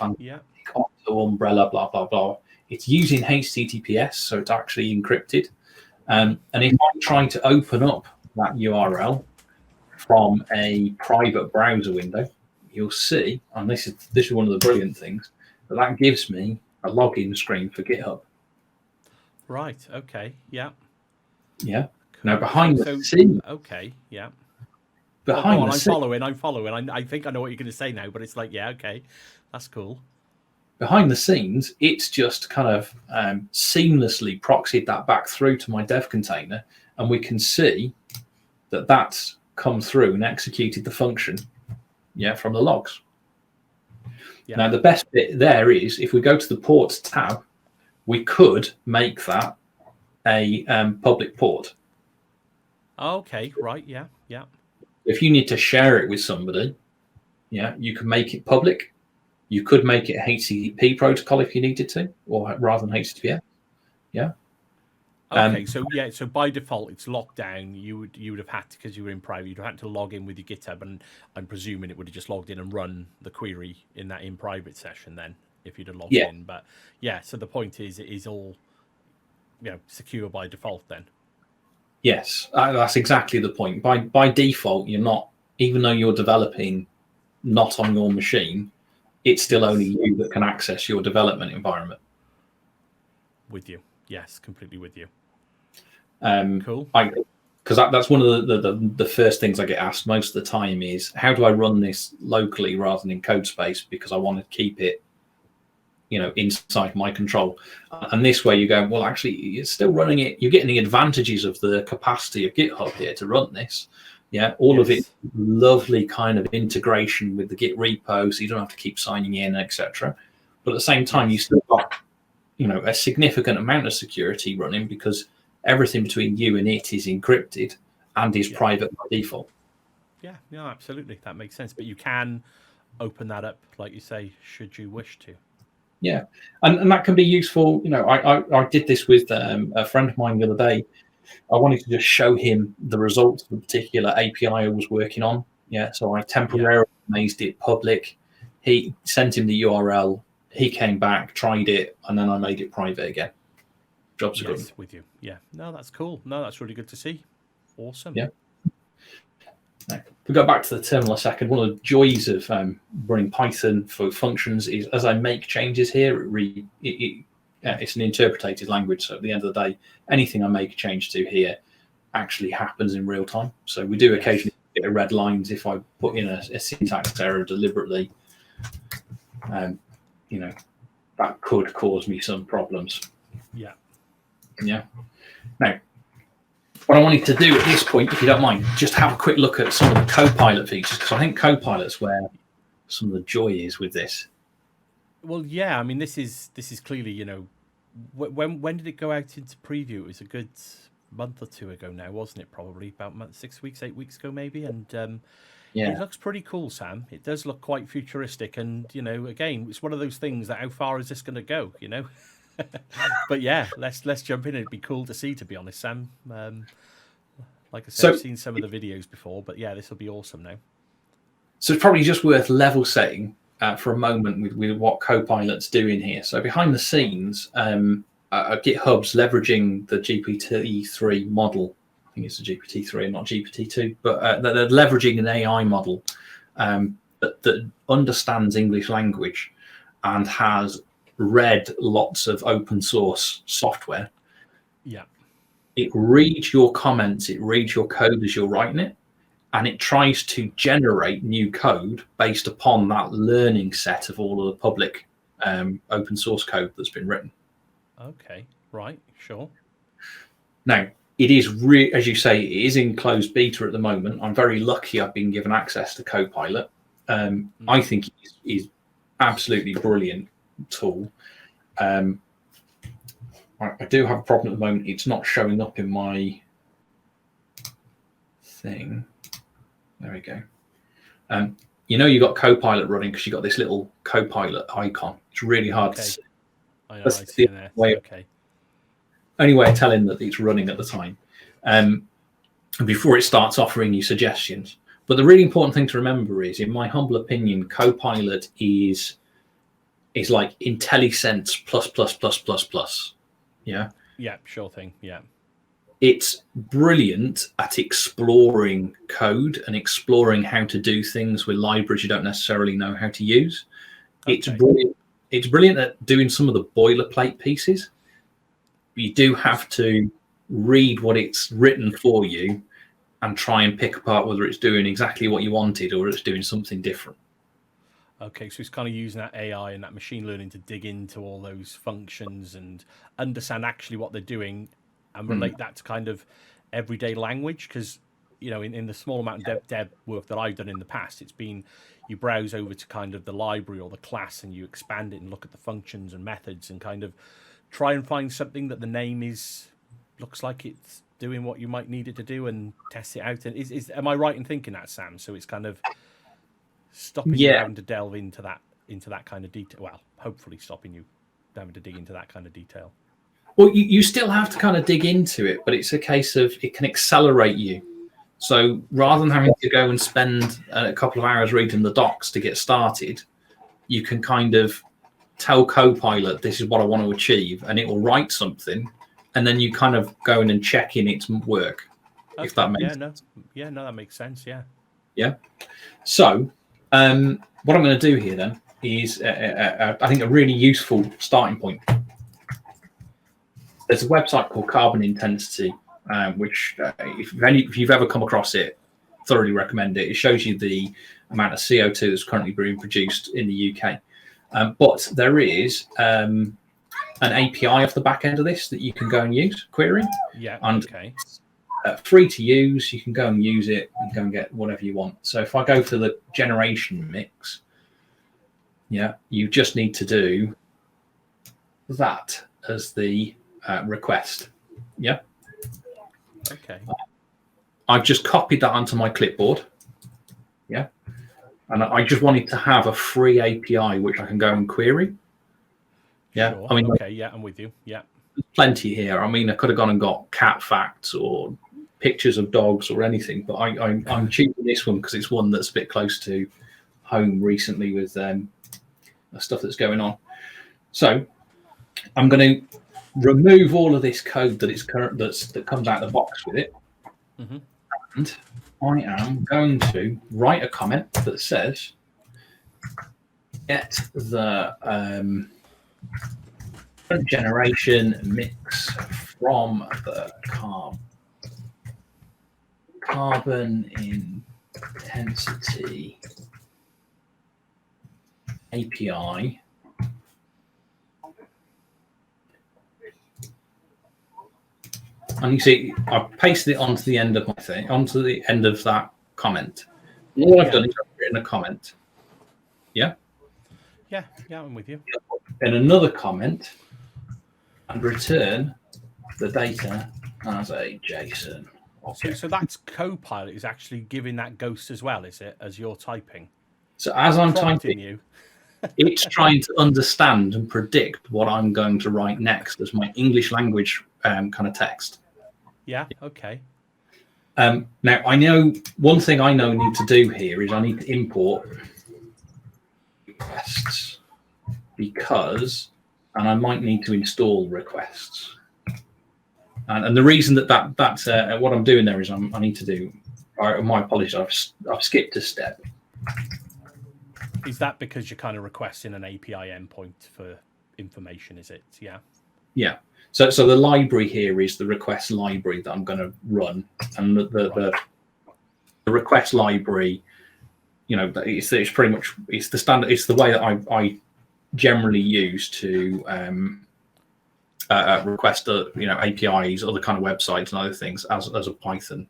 umbrella, blah, blah, blah. It's using HTTPS, so it's actually encrypted. And if I try to open up that URL from a private browser window, you'll see, and this is one of the brilliant things, that gives me a login screen for GitHub. Right. Okay. Yeah. Yeah. Now behind the scenes. Okay. Yeah. Behind I'm following. I think I know what you're going to say now, but it's like, yeah, okay, that's cool. Behind the scenes, it's just kind of seamlessly proxied that back through to my dev container, and we can see that that's come through and executed the function, from the logs. Yeah. Now, the best bit there is if we go to the ports tab, we could make that a public port. Okay, right, yeah. If you need to share it with somebody, you can make it public. You could make it a HTTP protocol if you needed to, or rather than HTTPS. Yeah. Okay, so by default it's locked down. You would have had to, because you were in private, you'd have had to log in with your GitHub, and I'm presuming it would have just logged in and run the query in that in private session then, if you'd have logged in. But so the point is, it is all secure by default then. Yes, that's exactly the point. By default, you're not, even though you're developing not on your machine, it's still only you that can access your development environment. With you. Yes, completely with you. Cool. Because that's one of the first things I get asked most of the time is, how do I run this locally rather than in code space? Because I want to keep it, inside my control. And this way you go, well, actually, you're still running it. You're getting the advantages of the capacity of GitHub here to run this. Yeah, all of it, lovely kind of integration with the Git repo, so you don't have to keep signing in, etc. But at the same time, you still got, a significant amount of security running, because everything between you and it is encrypted and is private by default. Yeah, absolutely. That makes sense. But you can open that up, like you say, should you wish to. Yeah, and that can be useful. I did this with a friend of mine the other day. I wanted to just show him the results of a particular API I was working on. Yeah, so I temporarily made it public. He sent him the URL. He came back, tried it, and then I made it private again. Jobs are good. With you. Yeah. No, that's cool. No, that's really good to see. Awesome. Yeah. Now, if we go back to the terminal a second, one of the joys of running Python for functions is, as I make changes here, it's an interpreted language. So at the end of the day, anything I make a change to here actually happens in real time. So we do occasionally get red lines if I put in a syntax error deliberately. That could cause me some problems. Yeah. Now, what I wanted to do at this point, if you don't mind, just have a quick look at some of the Copilot features, because I think Copilot's where some of the joy is with this. Well, yeah, I mean, this is clearly, when did it go out into preview? It was a good month or two ago now, wasn't it? Probably about 6 weeks, 8 weeks ago, maybe. And it looks pretty cool, Sam. It does look quite futuristic, and again, it's one of those things that how far is this going to go? But yeah, let's jump in. It'd be cool to see, to be honest, Sam. Like I said, I've seen some of the videos before, but yeah, this will be awesome now. So it's probably just worth level setting for a moment with what Copilot's doing here. So behind the scenes, GitHub's leveraging the GPT-3 model. I think it's the GPT-3 and not GPT-2, but they're leveraging an AI model that understands English language and has read lots of open source software. Yeah. It reads your comments, it reads your code as you're writing it, and it tries to generate new code based upon that learning set of all of the public open source code that's been written. Okay, right, sure. Now, it is, as you say, it is in closed beta at the moment. I'm very lucky I've been given access to Copilot. I think is absolutely brilliant tool. I do have a problem at the moment. It's not showing up in my thing. There we go. You got Copilot running because you got this little Copilot icon. It's really hard to see. I know. That's I see the there. only way of telling that it's running at the time. Before it starts offering you suggestions. But the really important thing to remember is, in my humble opinion, Copilot is like IntelliSense plus. Yeah. Yeah, sure thing. Yeah. It's brilliant at exploring code and exploring how to do things with libraries you don't necessarily know how to use. Okay. It's brilliant at doing some of the boilerplate pieces. You do have to read what it's written for you and try and pick apart whether it's doing exactly what you wanted or it's doing something different. Okay, so it's kind of using that AI and that machine learning to dig into all those functions and understand actually what they're doing and relate that to kind of everyday language. Because, in the small amount of dev work that I've done in the past, it's been you browse over to kind of the library or the class and you expand it and look at the functions and methods and kind of try and find something that the name looks like it's doing what you might need it to do and test it out. And am I right in thinking that, Sam? So it's kind of stopping you having to delve into that kind of detail. Well, hopefully stopping you having to dig into that kind of detail. Well, you still have to kind of dig into it, but it's a case of it can accelerate you. So rather than having to go and spend a couple of hours reading the docs to get started, you can kind of tell Copilot, this is what I want to achieve, and it will write something, and then you kind of go in and check in its work, if that makes sense. No, that makes sense, yeah. Yeah. So what I'm going to do here then is, I think, a really useful starting point. There's a website called Carbon Intensity, which if you've ever come across it, thoroughly recommend it. It shows you the amount of CO2 that's currently being produced in the UK. But there is an API off the back end of this that you can go and use, querying. Yeah, and okay. Free to use. You can go and use it and go and get whatever you want. So if I go for the generation mix, you just need to do that as the request. Yeah. Okay. I've just copied that onto my clipboard. Yeah. And I just wanted to have a free API which I can go and query. Yeah. Sure. I mean, okay. Yeah, I'm with you. Yeah. There's plenty here. I mean, I could have gone and got cat facts or pictures of dogs or anything, but I'm choosing this one because it's one that's a bit close to home recently with the stuff that's going on. So I'm going to remove all of this code that comes out of the box with it, and I am going to write a comment that says, get the generation mix from the carbon intensity API and you see I've pasted it onto the end of my thing, onto the end of that comment. And all I've done is I've written a comment. Yeah, I'm with you. Then another comment and return the data as a JSON. Okay. So that's Copilot is actually giving that ghost as well, is it, as you're typing? So as I'm typing, it's trying to understand and predict what I'm going to write next as my English language kind of text. Yeah, okay. Now, I know one thing I need to do here is I need to import requests and I might need to install requests. And the reason that's what I'm doing there is I need to do. My apologies, I've skipped a step. Is that because you're kind of requesting an API endpoint for information? Is it? Yeah. Yeah. So the library here is the request library that I'm going to run, and the request library, it's pretty much the standard. It's the way that I generally use to request APIs, other kind of websites and other things as a Python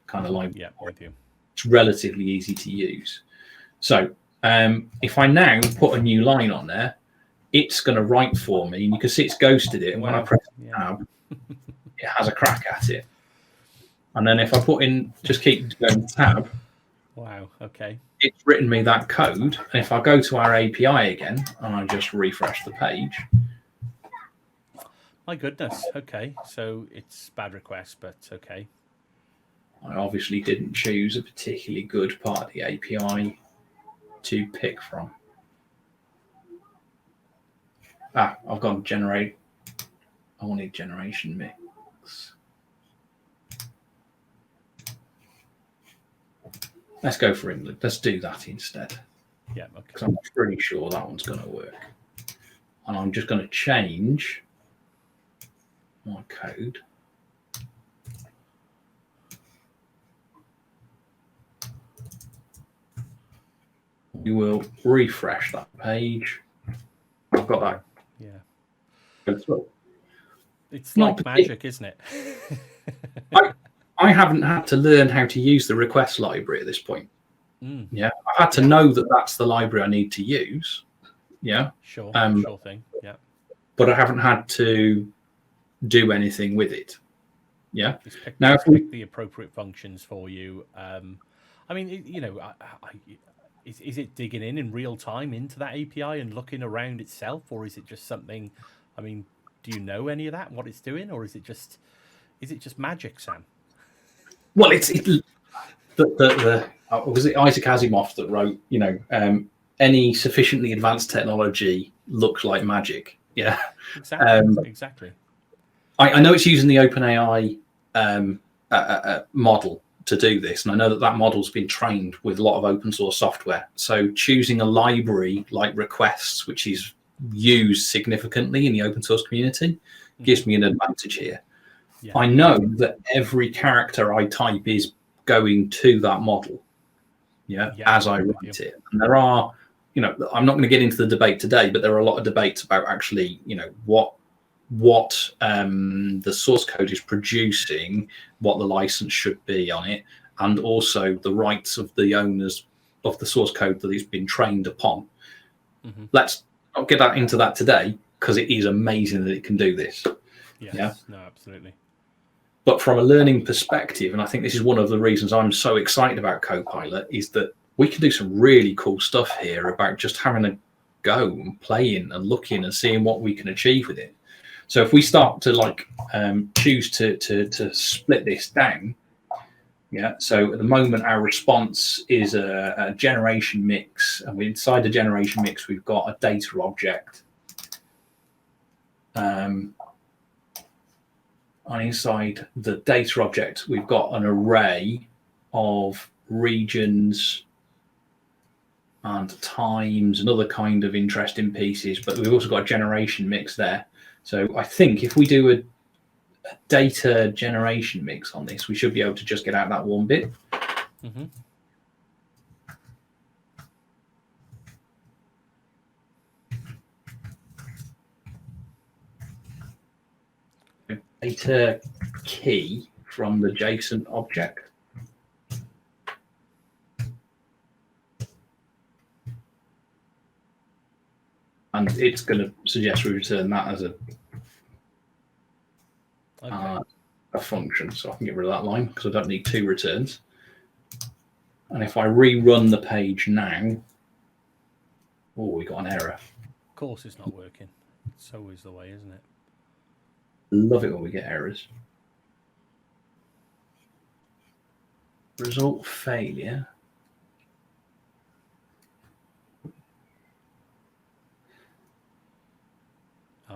kind of library. Yeah, with you. It's relatively easy to use. So If I now put a new line on there, it's going to write for me, and you can see it's ghosted it. And when I press tab, it has a crack at it. And then if I put in, just keep going tab. Wow. Okay. It's written me that code. And if I go to our API again and I just refresh the page. My goodness. Okay. So it's bad request, but okay. I obviously didn't choose a particularly good part of the API to pick from. I've gone generate. I wanted generation mix. Let's go for England. Let's do that instead. Yeah, okay. Because I'm pretty sure that one's going to work. And I'm just going to change my code. We will refresh that page. I've got that. Yeah. It's Not like magic, isn't it? I haven't had to learn how to use the request library at this point. Yeah, I've had to know that that's the library I need to use. Yeah, sure thing. Yeah, but I haven't had to do anything with it. Yeah. Now, if we pick the appropriate functions for you, I mean, is it digging in real time into that API and looking around itself, or is it just something? I mean, do you know any of that? What it's doing, or is it just magic, Sam? Well, was it Isaac Asimov that wrote, any sufficiently advanced technology looks like magic. Yeah, exactly. I know it's using the OpenAI model to do this, and I know that model's been trained with a lot of open source software. So choosing a library like Requests, which is used significantly in the open source community, gives me an advantage here. Yeah. I know that every character I type is going to that model, as I write it. And there are, I'm not going to get into the debate today, but there are a lot of debates about actually, what the source code is producing, what the license should be on it, and also the rights of the owners of the source code that it's been trained upon. Let's not get into that today, because it is amazing that it can do this. Yes. Yeah, no, absolutely. But from a learning perspective, and I think this is one of the reasons I'm so excited about Copilot, is that we can do some really cool stuff here about just having a go and playing and looking and seeing what we can achieve with it. So if we start to choose to split this down, so at the moment our response is a generation mix, and inside the generation mix we've got a data object. And inside the data object, we've got an array of regions and times and other kind of interesting pieces, but we've also got a generation mix there. So I think if we do a data generation mix on this, we should be able to just get out that one bit. Data key from the JSON object. And it's going to suggest we return that as a function. So I can get rid of that line because I don't need two returns. And if I rerun the page now, we got an error. Of course it's not working. It's always the way, isn't it? Love it when we get errors. Result failure.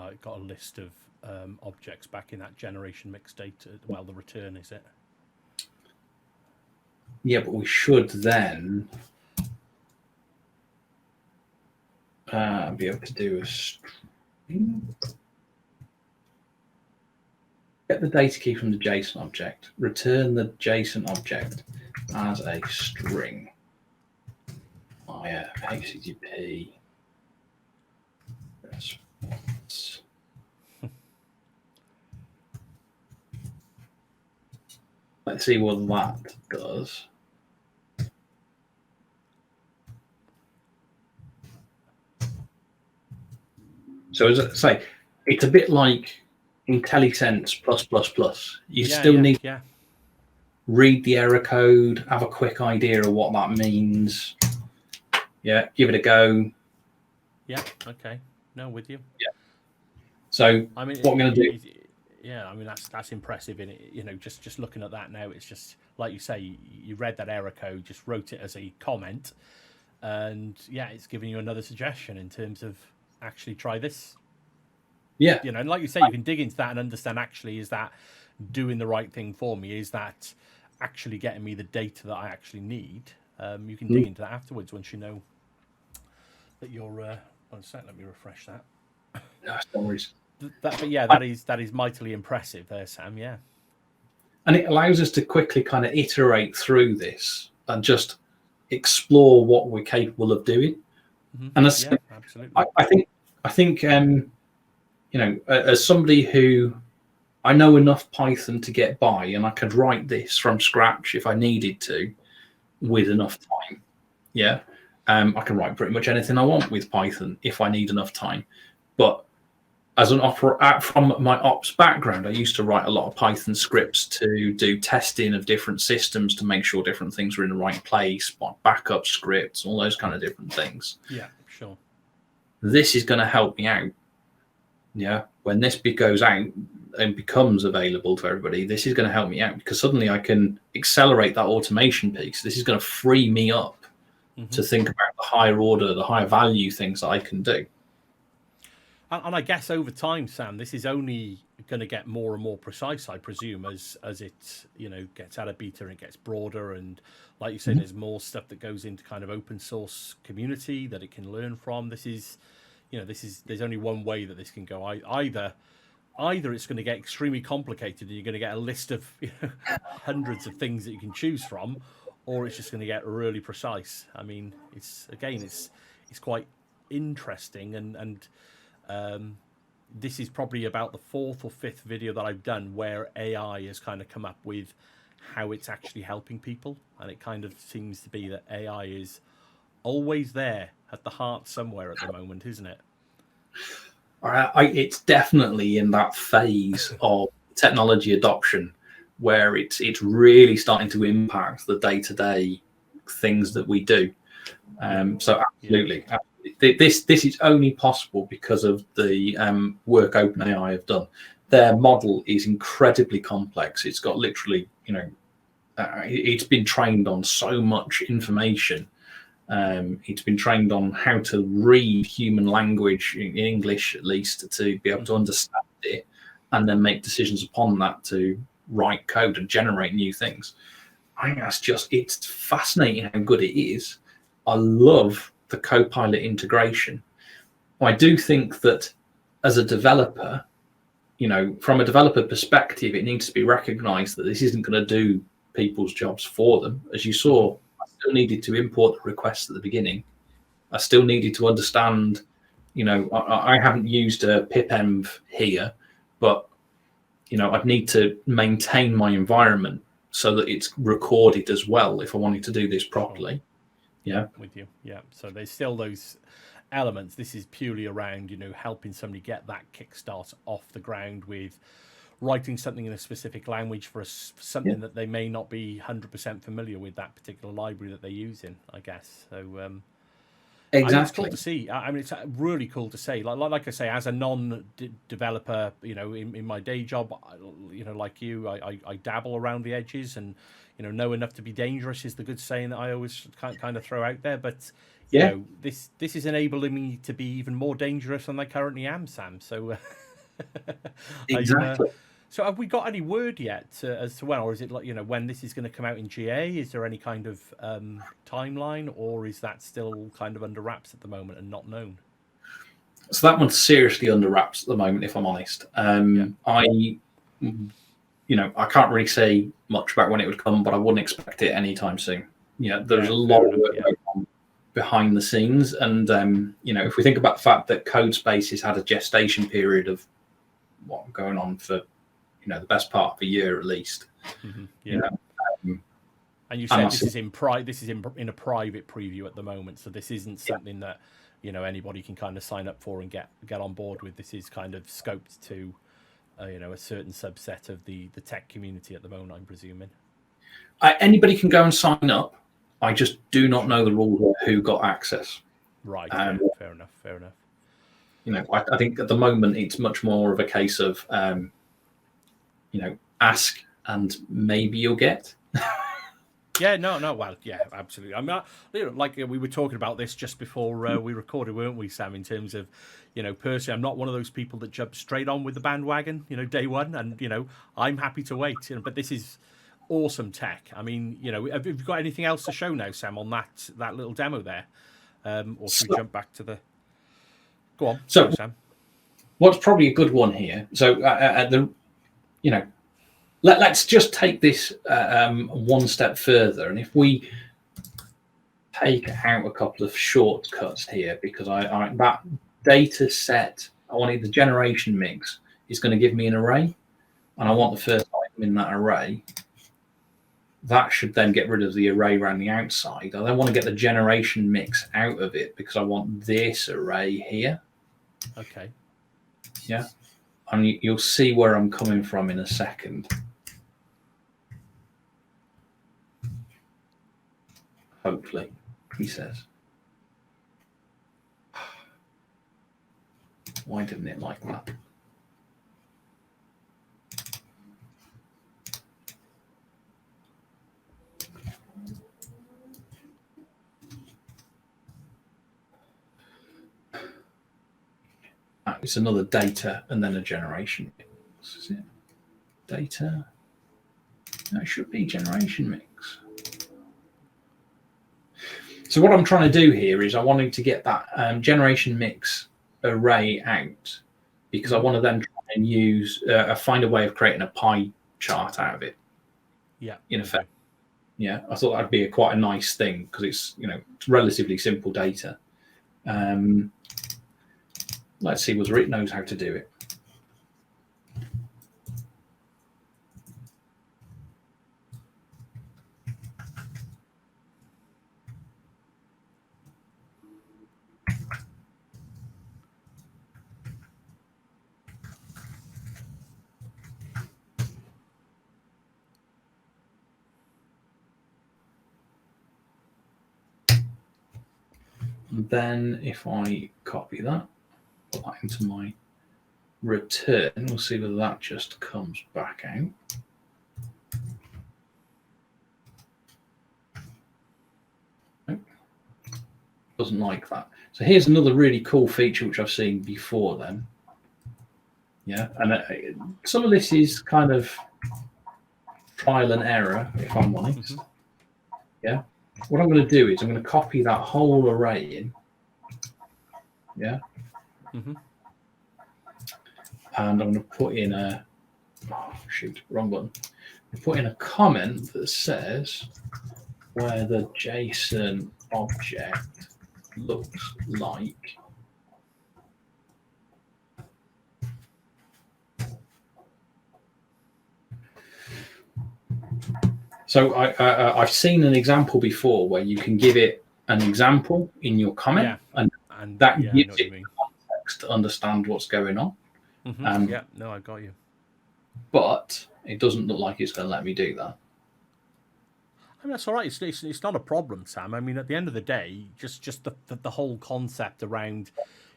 It got a list of objects back in that generation mix data. Well, the return is it? Yeah, but we should then be able to do a string. Get the data key from the JSON object, return the JSON object as a string via HTTP response. Let's see what that does. So as I say, it's a bit like IntelliSense plus. You still need to read the error code, have a quick idea of what that means. Yeah, give it a go. Yeah. Okay. No, with you. Yeah. So I mean, what I'm going to do? Yeah, I mean that's impressive. In it, just looking at that now, it's just like you say. You read that error code, just wrote it as a comment, and yeah, it's giving you another suggestion in terms of actually try this. Yeah. And like you say, you can dig into that and understand actually, is that doing the right thing for me? Is that actually getting me the data that I actually need? You can dig into that afterwards once you know that you're. One sec, let me refresh that. No worries. But yeah, that is mightily impressive there, Sam. Yeah, and it allows us to quickly kind of iterate through this and just explore what we're capable of doing. And yeah, absolutely. I think as somebody who I know enough Python to get by, and I could write this from scratch if I needed to, with enough time. Yeah, I can write pretty much anything I want with Python if I need enough time. But as an from my ops background, I used to write a lot of Python scripts to do testing of different systems to make sure different things were in the right place, backup scripts, all those kind of different things. Yeah, sure. This is going to help me out. Yeah, when this goes out and becomes available to everybody, this is going to help me out because suddenly I can accelerate that automation piece. This is going to free me up to think about the higher order, the higher value things that I can do. And I guess over time, Sam, this is only going to get more and more precise, I presume, as it gets out of beta and it gets broader. And like you say, there's more stuff that goes into kind of open source community that it can learn from. There's only one way that this can go. Either it's going to get extremely complicated and you're going to get a list of hundreds of things that you can choose from, or it's just going to get really precise. I mean, it's quite interesting and this is probably about the fourth or fifth video that I've done where AI has kind of come up with how it's actually helping people, and it kind of seems to be that AI is always there at the heart somewhere at the moment, isn't it? It's definitely in that phase of technology adoption where it's really starting to impact the day-to-day things that we do. So absolutely. This is only possible because of the work OpenAI have done. Their model is incredibly complex. It's got literally, it's been trained on so much information. It's been trained on how to read human language in English, at least, to be able to understand it and then make decisions upon that to write code and generate new things. I think it's fascinating how good it is. I love the Copilot integration. I do think that as a developer, from a developer perspective, it needs to be recognized that this isn't going to do people's jobs for them. As you saw, I still needed to import the requests at the beginning. I still needed to understand, I haven't used a pipenv here, but, I'd need to maintain my environment so that it's recorded as well if I wanted to do this properly. Yeah, with you. Yeah, so there's still those elements. This is purely around helping somebody get that kickstart off the ground with writing something in a specific language for something that they may not be 100% familiar with, that particular library that they're using, I guess. So exactly, it's cool to see. I mean, it's really cool to say. Like I say, as a non-developer, in my day job, like you, I dabble around the edges and know enough to be dangerous is the good saying that I always kind of throw out there. But this is enabling me to be even more dangerous than I currently am, Sam. So exactly. So have we got any word yet as to when, or is it like when this is going to come out in GA? Is there any kind of timeline, or is that still kind of under wraps at the moment and not known? So that one's seriously under wraps at the moment, if I'm honest. I can't really say much about when it would come, but I wouldn't expect it anytime soon. There's a lot of work going on behind the scenes, and if we think about the fact that Codespace has had a gestation period of going on for the best part of a year at least. And you said this is in a private preview at the moment, so this isn't something that anybody can kind of sign up for and get on board with. This is kind of scoped to a certain subset of the tech community at the moment, I'm presuming. Anybody can go and sign up. I just do not know the rules of who got access. Right. Fair enough. I think at the moment it's much more of a case of, ask and maybe you'll get. Yeah, no, well, yeah, absolutely. I'm not, like we were talking about this just before we recorded, weren't we, Sam? In terms of, personally, I'm not one of those people that jump straight on with the bandwagon, day one, and I'm happy to wait. But this is awesome tech. I mean, have you got anything else to show now, Sam, on that little demo there, or should we jump back to the? Go on, so Sam. What's probably a good one here? So let's just take this one step further, and if we take out a couple of shortcuts here, because I that data set, I wanted the generation mix is going to give me an array, and I want the first item in that array. That should then get rid of the array around the outside. I then want to get the generation mix out of it because I want this array here. Okay. Yeah, and you'll see where I'm coming from in a second. Hopefully, he says. Why didn't it like that? It's another data and then a generation mix. Is it data? No, it should be generation mix. So what I'm trying to do here is I wanted to get that generation mix array out because I want to then try and use find a way of creating a pie chart out of it. Yeah. In effect. Yeah, I thought that'd be quite a nice thing because it's it's relatively simple data. Let's see whether it knows how to do it. And then if I copy that, put that into my return, we'll see whether that just comes back out. Nope. Doesn't like that. So here's another really cool feature which I've seen before then. Yeah, and some of this is kind of trial and error, if I'm honest. Mm-hmm. Yeah. What I'm going to do is I'm going to copy that whole array in. Yeah. Mm-hmm. And I'm going to put in wrong button. I put in a comment that says where the JSON object looks like So I've seen an example before where you can give it an example in your comment, and that gives it context to understand what's going on. Mm-hmm. I got you. But it doesn't look like it's going to let me do that. I mean, that's all right. It's not a problem, Sam. I mean, at the end of the day, just the whole concept around,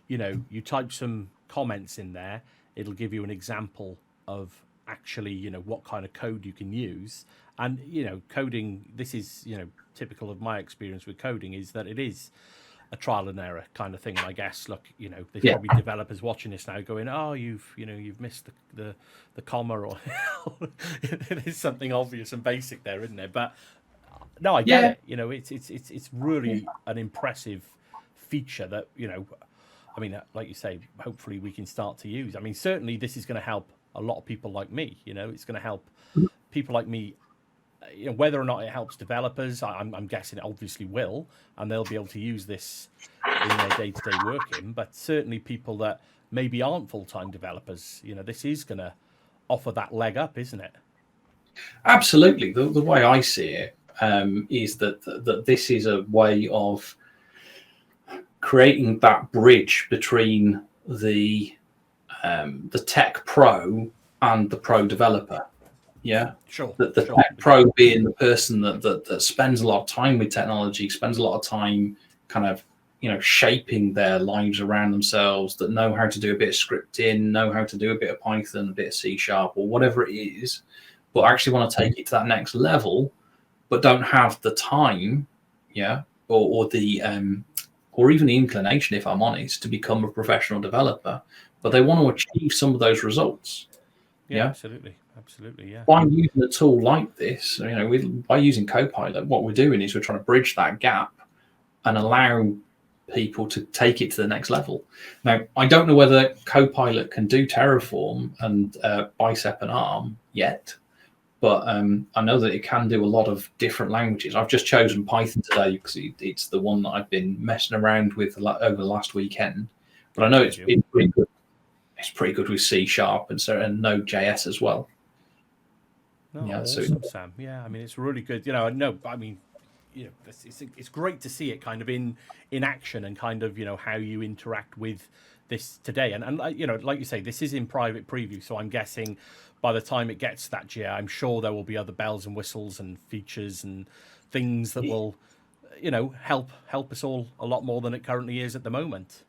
you type some comments in there, it'll give you an example of actually, what kind of code you can use. And, coding, this is, typical of my experience with coding, is that it is a trial and error kind of thing. And I guess, look, there's probably developers watching this now going, oh, you've missed the comma, or there's something obvious and basic there, isn't there? But no, I get it. It's really an impressive feature that, I mean, like you say, hopefully we can start to use. I mean, certainly this is going to help a lot of people like me. It's going to help people like me. Whether or not it helps developers, I'm guessing it obviously will, and they'll be able to use this in their day-to-day working. But certainly people that maybe aren't full-time developers, this is going to offer that leg up, isn't it? Absolutely. The way I see it is that this is a way of creating that bridge between the tech pro and the pro developer. Yeah, Sure. The sure. tech pro being the person that spends a lot of time with technology, spends a lot of time kind of shaping their lives around themselves, that know how to do a bit of scripting, know how to do a bit of Python, a bit of C# or whatever it is, but actually want to take it to that next level, but don't have the time, or the or even the inclination, if I'm honest, to become a professional developer, but they want to achieve some of those results. Yeah, absolutely, yeah. By using a tool like this, by using Copilot, what we're doing is we're trying to bridge that gap and allow people to take it to the next level. Now, I don't know whether Copilot can do Terraform and Bicep and ARM yet, but I know that it can do a lot of different languages. I've just chosen Python today because it's the one that I've been messing around with over the last weekend. But I know it's pretty good. It's pretty good with C# and Node.js as well. Awesome, Sam. Yeah, I mean, it's really good. It's great to see it kind of in action and kind of how you interact with this today. And like you say, this is in private preview, so I'm guessing by the time it gets to that GA, I'm sure there will be other bells and whistles and features and things that will help us all a lot more than it currently is at the moment.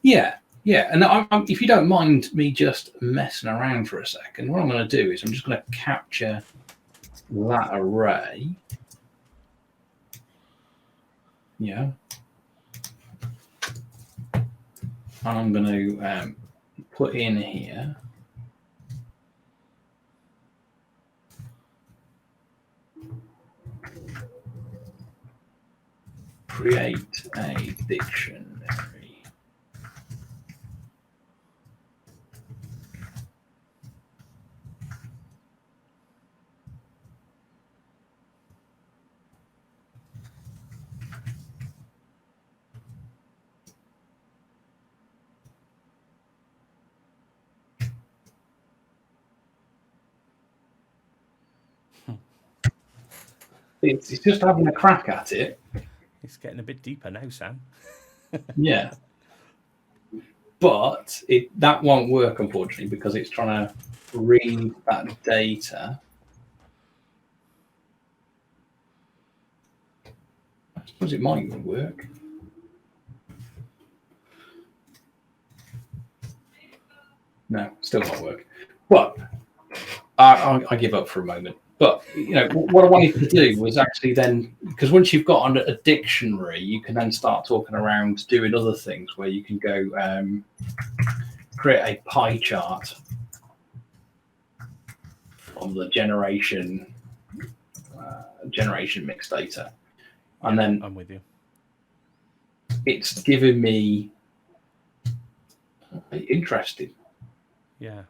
Yeah, and if you don't mind me just messing around for a second, what I'm going to do is I'm just going to capture that array. Yeah. And I'm going to put in here create a dictionary. It's just having a crack at it. It's getting a bit deeper now, Sam. Yeah. But that won't work, unfortunately, because it's trying to read that data. I suppose it might work. No, still not work. But I give up for a moment. But what I wanted to do was actually then, because once you've got a dictionary, you can then start talking around doing other things where you can go create a pie chart on the generation mixed data, and then I'm with you. It's giving me interesting. Yeah.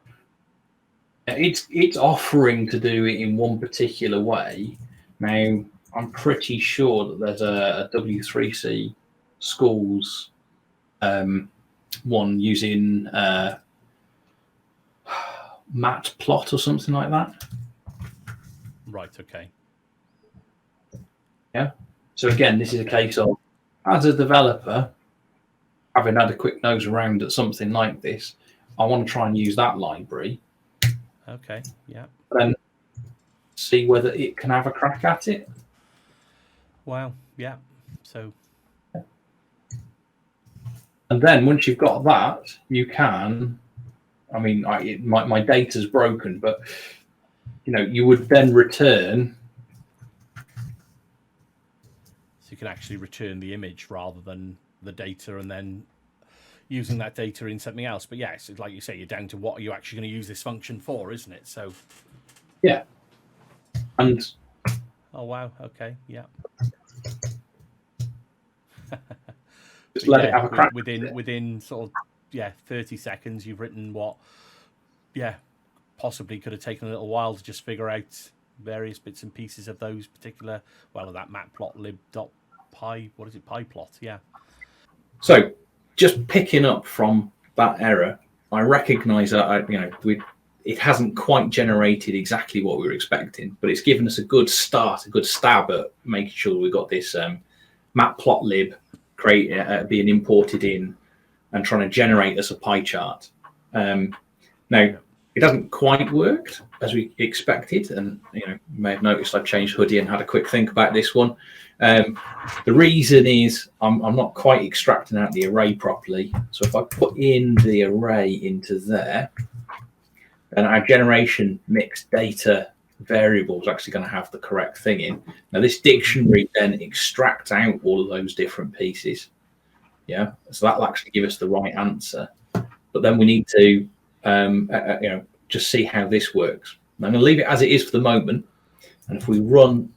It's offering to do it in one particular way. Now, I'm pretty sure that there's a W3C schools one using Matplot or something like that. Right, okay. Yeah. So again, this is a case of, as a developer, having had a quick nose around at something like this, I want to try and use that library. Okay, yeah. Then see whether it can have a crack at it. Wow, yeah. So. And then once you've got that, you can, my data's broken, but, you would then return. So you can actually return the image rather than the data and then using that data in something else. But yeah, it's like you say, you're down to what are you actually going to use this function for, isn't it? So yeah. And oh wow, okay, yeah. Just let it have a crack. Within sort of 30 seconds you've written what possibly could have taken a little while to just figure out various bits and pieces of those particular that matplotlib.py, what is it, pyplot, yeah. So just picking up from that error, I recognize that it hasn't quite generated exactly what we were expecting, but it's given us a good start, a good stab at making sure we've got this matplotlib being imported in and trying to generate us a pie chart. Now, it hasn't quite worked as we expected, and you may have noticed I've changed hoodie and had a quick think about this one. The reason is I'm not quite extracting out the array properly. So if I put in the array into there, then our generation mix data variable is actually going to have the correct thing in. Now this dictionary then extracts out all of those different pieces. Yeah, so that'll actually give us the right answer. But then we need to just see how this works. I'm going to leave it as it is for the moment. And if we run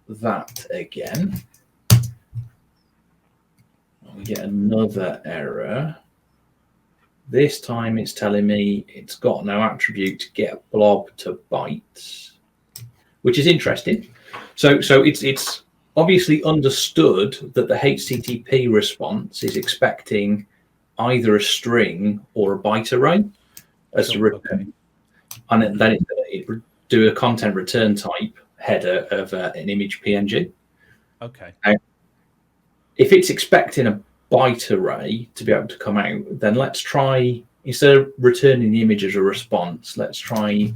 that again, we get another error. This time it's telling me it's got no attribute get blob to bytes, which is interesting. So it's obviously understood that the HTTP response is expecting either a string or a byte array as a return, and then it do a content return type header of an image PNG. Okay. Now, if it's expecting a byte array to be able to come out, then let's try, instead of returning the image as a response, let's try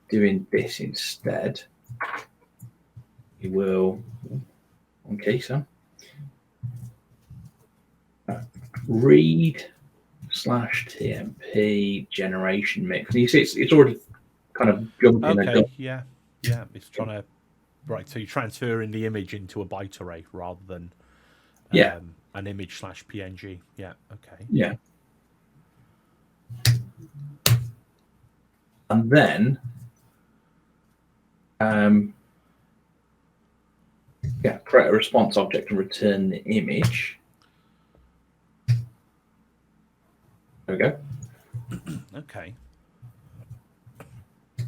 doing this instead. We will, okay, so read /tmp generation mix. You see, it's already kind of jumping. Okay, yeah, it's trying to, right, so you're transferring the image into a byte array rather than an image /png. Yeah, okay. Yeah. And then create a response object and return the image. There we go. Okay.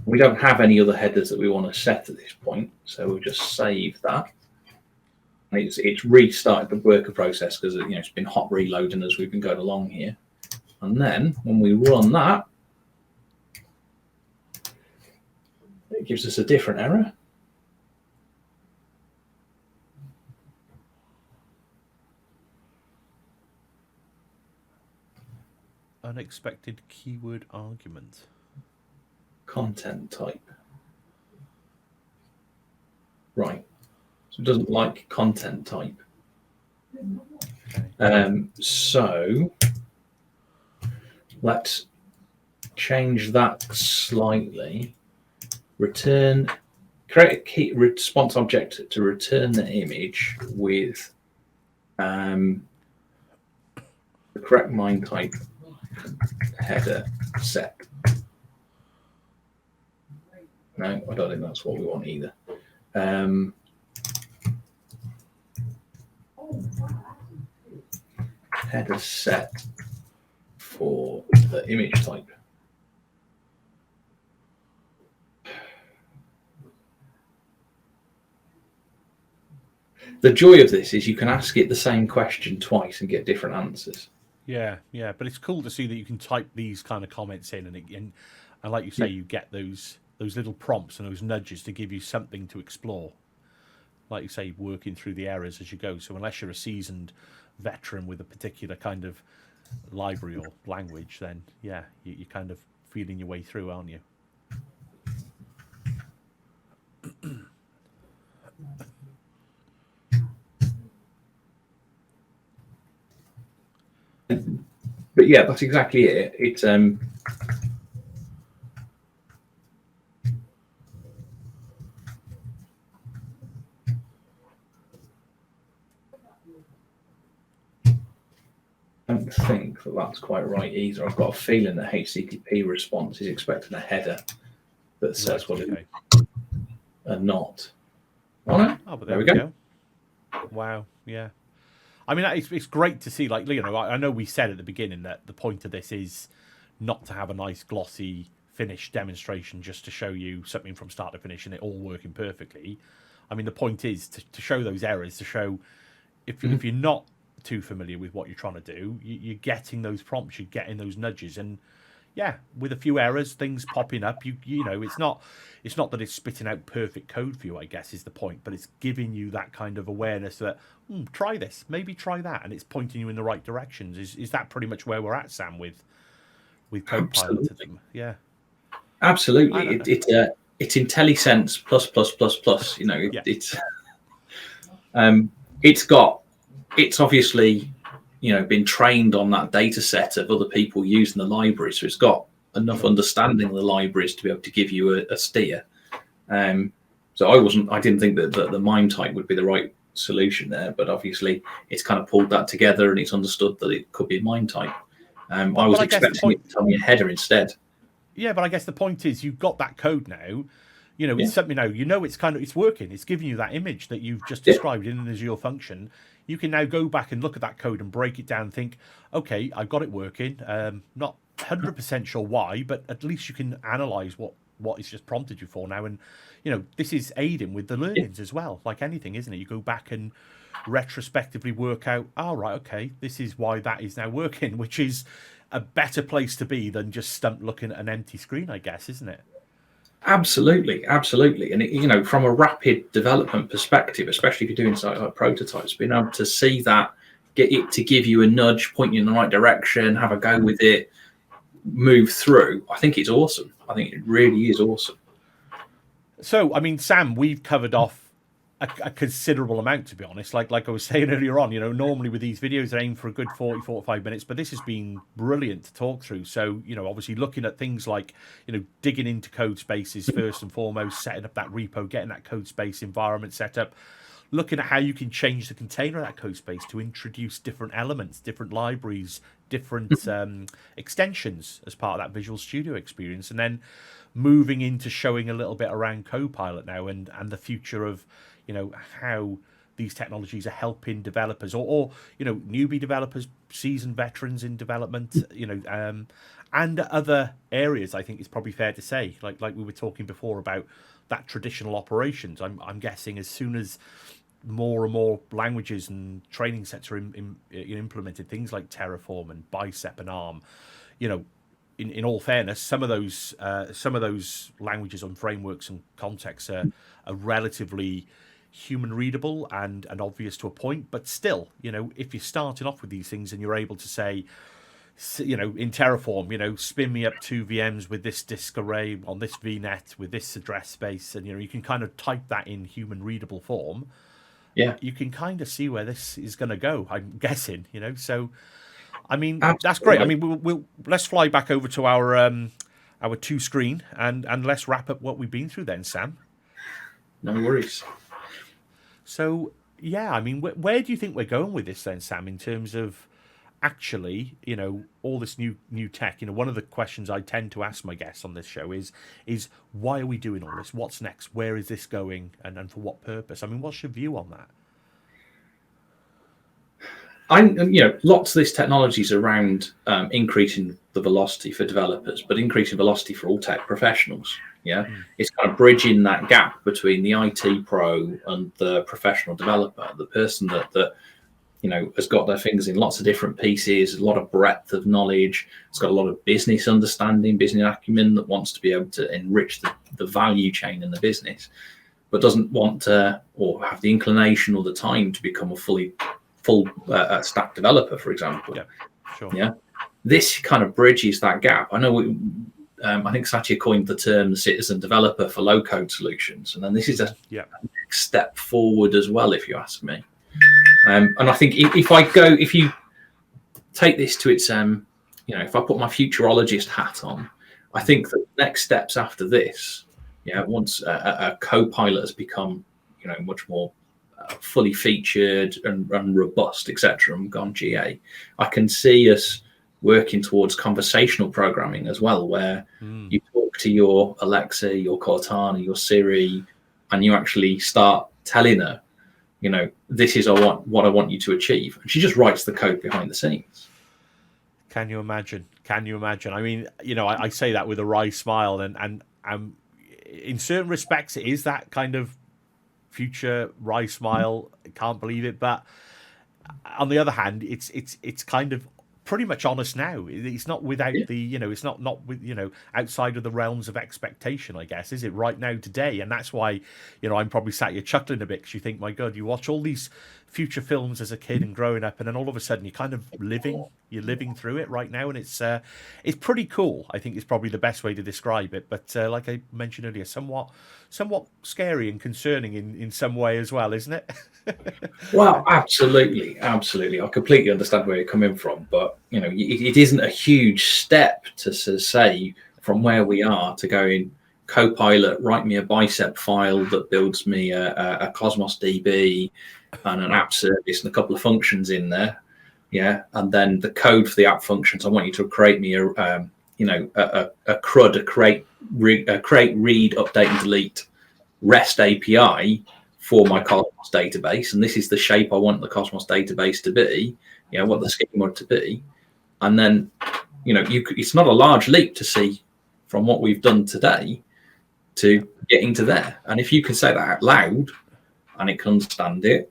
We don't have any other headers that we want to set at this point, so we'll just save that. And it's restarted the worker process because it's been hot reloading as we've been going along here. And then when we run that, it gives us a different error. Unexpected keyword argument. Content type. Right. So it doesn't like content type. Okay. So let's change that slightly. Create a key response object to return the image with the correct MIME type header set. No, I don't think that's what we want either. Header set for the image type. The joy of this is you can ask it the same question twice and get different answers. Yeah, but it's cool to see that you can type these kind of comments in, and like you say, you get those little prompts and those nudges to give you something to explore. Like you say, working through the errors as you go. So unless you're a seasoned veteran with a particular kind of library or language, then you're kind of feeling your way through, aren't you? But yeah, that's exactly it. It's I don't think that's quite right either. I've got a feeling that HTTP response is expecting a header that says what it is and not. Oh, no. Oh, but there we go. Wow, yeah. I mean, it's great to see, like, I know we said at the beginning that the point of this is not to have a nice glossy finished demonstration just to show you something from start to finish and it all working perfectly. I mean, the point is to show those errors, to show if you're not too familiar with what you're trying to do, you're getting those prompts, you're getting those nudges, and yeah, with a few errors, things popping up. You know, it's not that it's spitting out perfect code for you, I guess, is the point, but it's giving you that kind of awareness that try this, maybe try that, and it's pointing you in the right directions. Is that pretty much where we're at, Sam, with Copilot at them? Yeah, I Absolutely. don't know. It's IntelliSense plus plus plus plus. You know, Yeah, it's obviously, you know, been trained on that data set of other people using the library, so it's got enough understanding of the libraries to be able to give you a steer. So I didn't think that the MIME type would be the right solution there, but obviously it's kind of pulled that together and it's understood that it could be a MIME type. I was but I guess the expecting point, it to tell me a header instead. yeah, but I guess the point is you've got that code now. You know, Yeah, it's something now. You know, it's working. It's giving you that image that you've just yeah, described in an Azure function. You can now go back and look at that code and break it down and think, okay, I've got it working. Not 100% sure why, but at least you can analyze what it's just prompted you for now. And, you know, this is aiding with the yeah. learnings as well, like anything, isn't it? You go back and retrospectively work out, oh, right, okay, this is why that is now working, which is a better place to be than just stumped looking at an empty screen, I guess, isn't it? Absolutely, absolutely. And you know, from a rapid development perspective, especially if you're doing something like prototypes, being able to see that, get it to give you a nudge, point you in the right direction, have a go with it, move through. I think it's awesome. I think it really is awesome. So, I mean, Sam, we've covered off a considerable amount, to be honest. Like I was saying earlier on, you know, normally with these videos, they aim for a good 45 minutes, but this has been brilliant to talk through. So, you know, obviously looking at things like, you know, digging into code spaces first and foremost, setting up that repo, getting that code space environment set up, looking at how you can change the container of that code space to introduce different elements, different libraries, different extensions as part of that Visual Studio experience, and then moving into showing a little bit around Copilot now and the future of, you know, how these technologies are helping developers or you know, newbie developers, seasoned veterans in development, you know, and other areas. I think it's probably fair to say, like we were talking before about that traditional operations. I'm guessing as soon as more and more languages and training sets are implemented, things like Terraform and Bicep and ARM, you know, in all fairness, some of those languages and frameworks and contexts are relatively human readable and obvious to a point, but still, you know, if you're starting off with these things and you're able to say, you know, in Terraform, you know, spin me up 2 VMs with this disk array on this VNet with this address space, and you know, you can kind of type that in human readable form. Yeah, You can kind of see where this is going to go, I'm guessing, you know. So I mean, that's great. I absolutely. mean, we'll let's fly back over to our two screen and let's wrap up what we've been through then, Sam. No worries. So yeah, I mean, where do you think we're going with this then, Sam? In terms of actually, you know, all this new tech. You know, one of the questions I tend to ask my guests on this show is why are we doing all this? What's next? Where is this going? And for what purpose? I mean, what's your view on that? You know, lots of this technology is around increasing the velocity for developers, but increasing velocity for all tech professionals. Yeah, it's kind of bridging that gap between the IT pro and the professional developer, the person that you know has got their fingers in lots of different pieces, a lot of breadth of knowledge. It's got a lot of business understanding, business acumen, that wants to be able to enrich the value chain in the business, but doesn't want to or have the inclination or the time to become a full stack developer, for example. Yeah, sure. Yeah, this kind of bridges that gap. I know I think Satya coined the term citizen developer for low code solutions, and then this is a next step forward as well, if you ask me. And I think if you take this to its you know, if I put my futurologist hat on, I think the next steps after this, yeah, once a Copilot has become, you know, much more fully featured and robust, etc., and gone GA, I can see us working towards conversational programming as well, where you talk to your Alexa, your Cortana, your Siri, and you actually start telling her, you know, this is what I want you to achieve, and she just writes the code behind the scenes. Can you imagine? Can you imagine? I mean, you know, I say that with a wry smile, and in certain respects, it is that kind of future wry smile. I can't believe it, but on the other hand, it's kind of pretty much honest now. It's not without the, it's not with, outside of the realms of expectation, I guess, is it, right now today? And that's why, I'm probably sat here chuckling a bit, because you think, my God, you watch all these future films as a kid and growing up, and then all of a sudden you're kind of you're living through it right now, and it's pretty cool. I think is probably the best way to describe it. But like I mentioned earlier, somewhat scary and concerning in some way as well, isn't it? Well, absolutely. I completely understand where you're coming from, but it isn't a huge step to say from where we are to going, Copilot, write me a bicep file that builds me a Cosmos DB and an app service and a couple of functions in there, and then the code for the app functions. I want you to create me a CRUD, a create, read, update, and delete REST API for my Cosmos database, and this is the shape I want the Cosmos database to be. What the schema to be, and then it's not a large leap to see from what we've done today to getting to there. And if you can say that out loud, and it can understand it,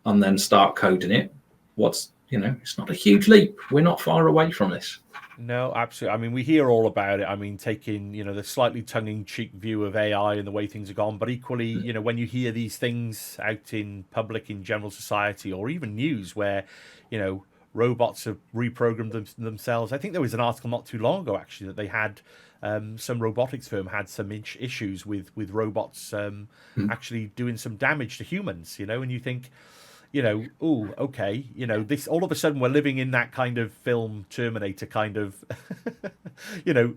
and then start coding it, it's not a huge leap. We're not far away from this. No, absolutely. I mean, we hear all about it. I mean, taking, the slightly tongue-in-cheek view of AI and the way things are gone. But equally, when you hear these things out in public, in general society, or even news where, robots have reprogrammed themselves. I think there was an article not too long ago, actually, that they had some robotics firm had some issues with robots actually doing some damage to humans, and you think, okay, this, all of a sudden we're living in that kind of film Terminator kind of,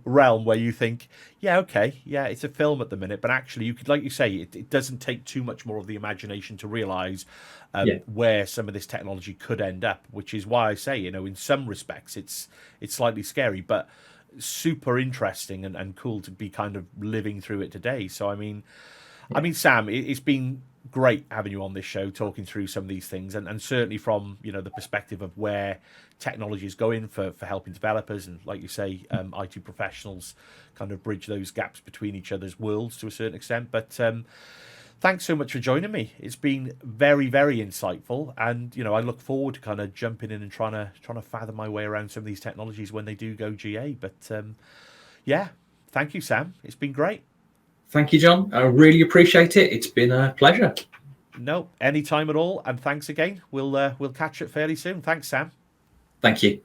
realm where you think, it's a film at the minute, but actually you could, like you say, it doesn't take too much more of the imagination to realize where some of this technology could end up, which is why I say, in some respects it's slightly scary, but super interesting and cool to be kind of living through it today. So, I mean, Sam, it's been great having you on this show talking through some of these things, and certainly from the perspective of where technology is going for helping developers and, like you say, IT professionals kind of bridge those gaps between each other's worlds to a certain extent. But thanks so much for joining me. It's been very, very insightful, and I look forward to kind of jumping in and trying to fathom my way around some of these technologies when they do go GA. But thank you, Sam. It's been great. Thank you, John. I really appreciate it. It's been a pleasure. No, anytime at all. And thanks again. We'll catch up fairly soon. Thanks, Sam. Thank you.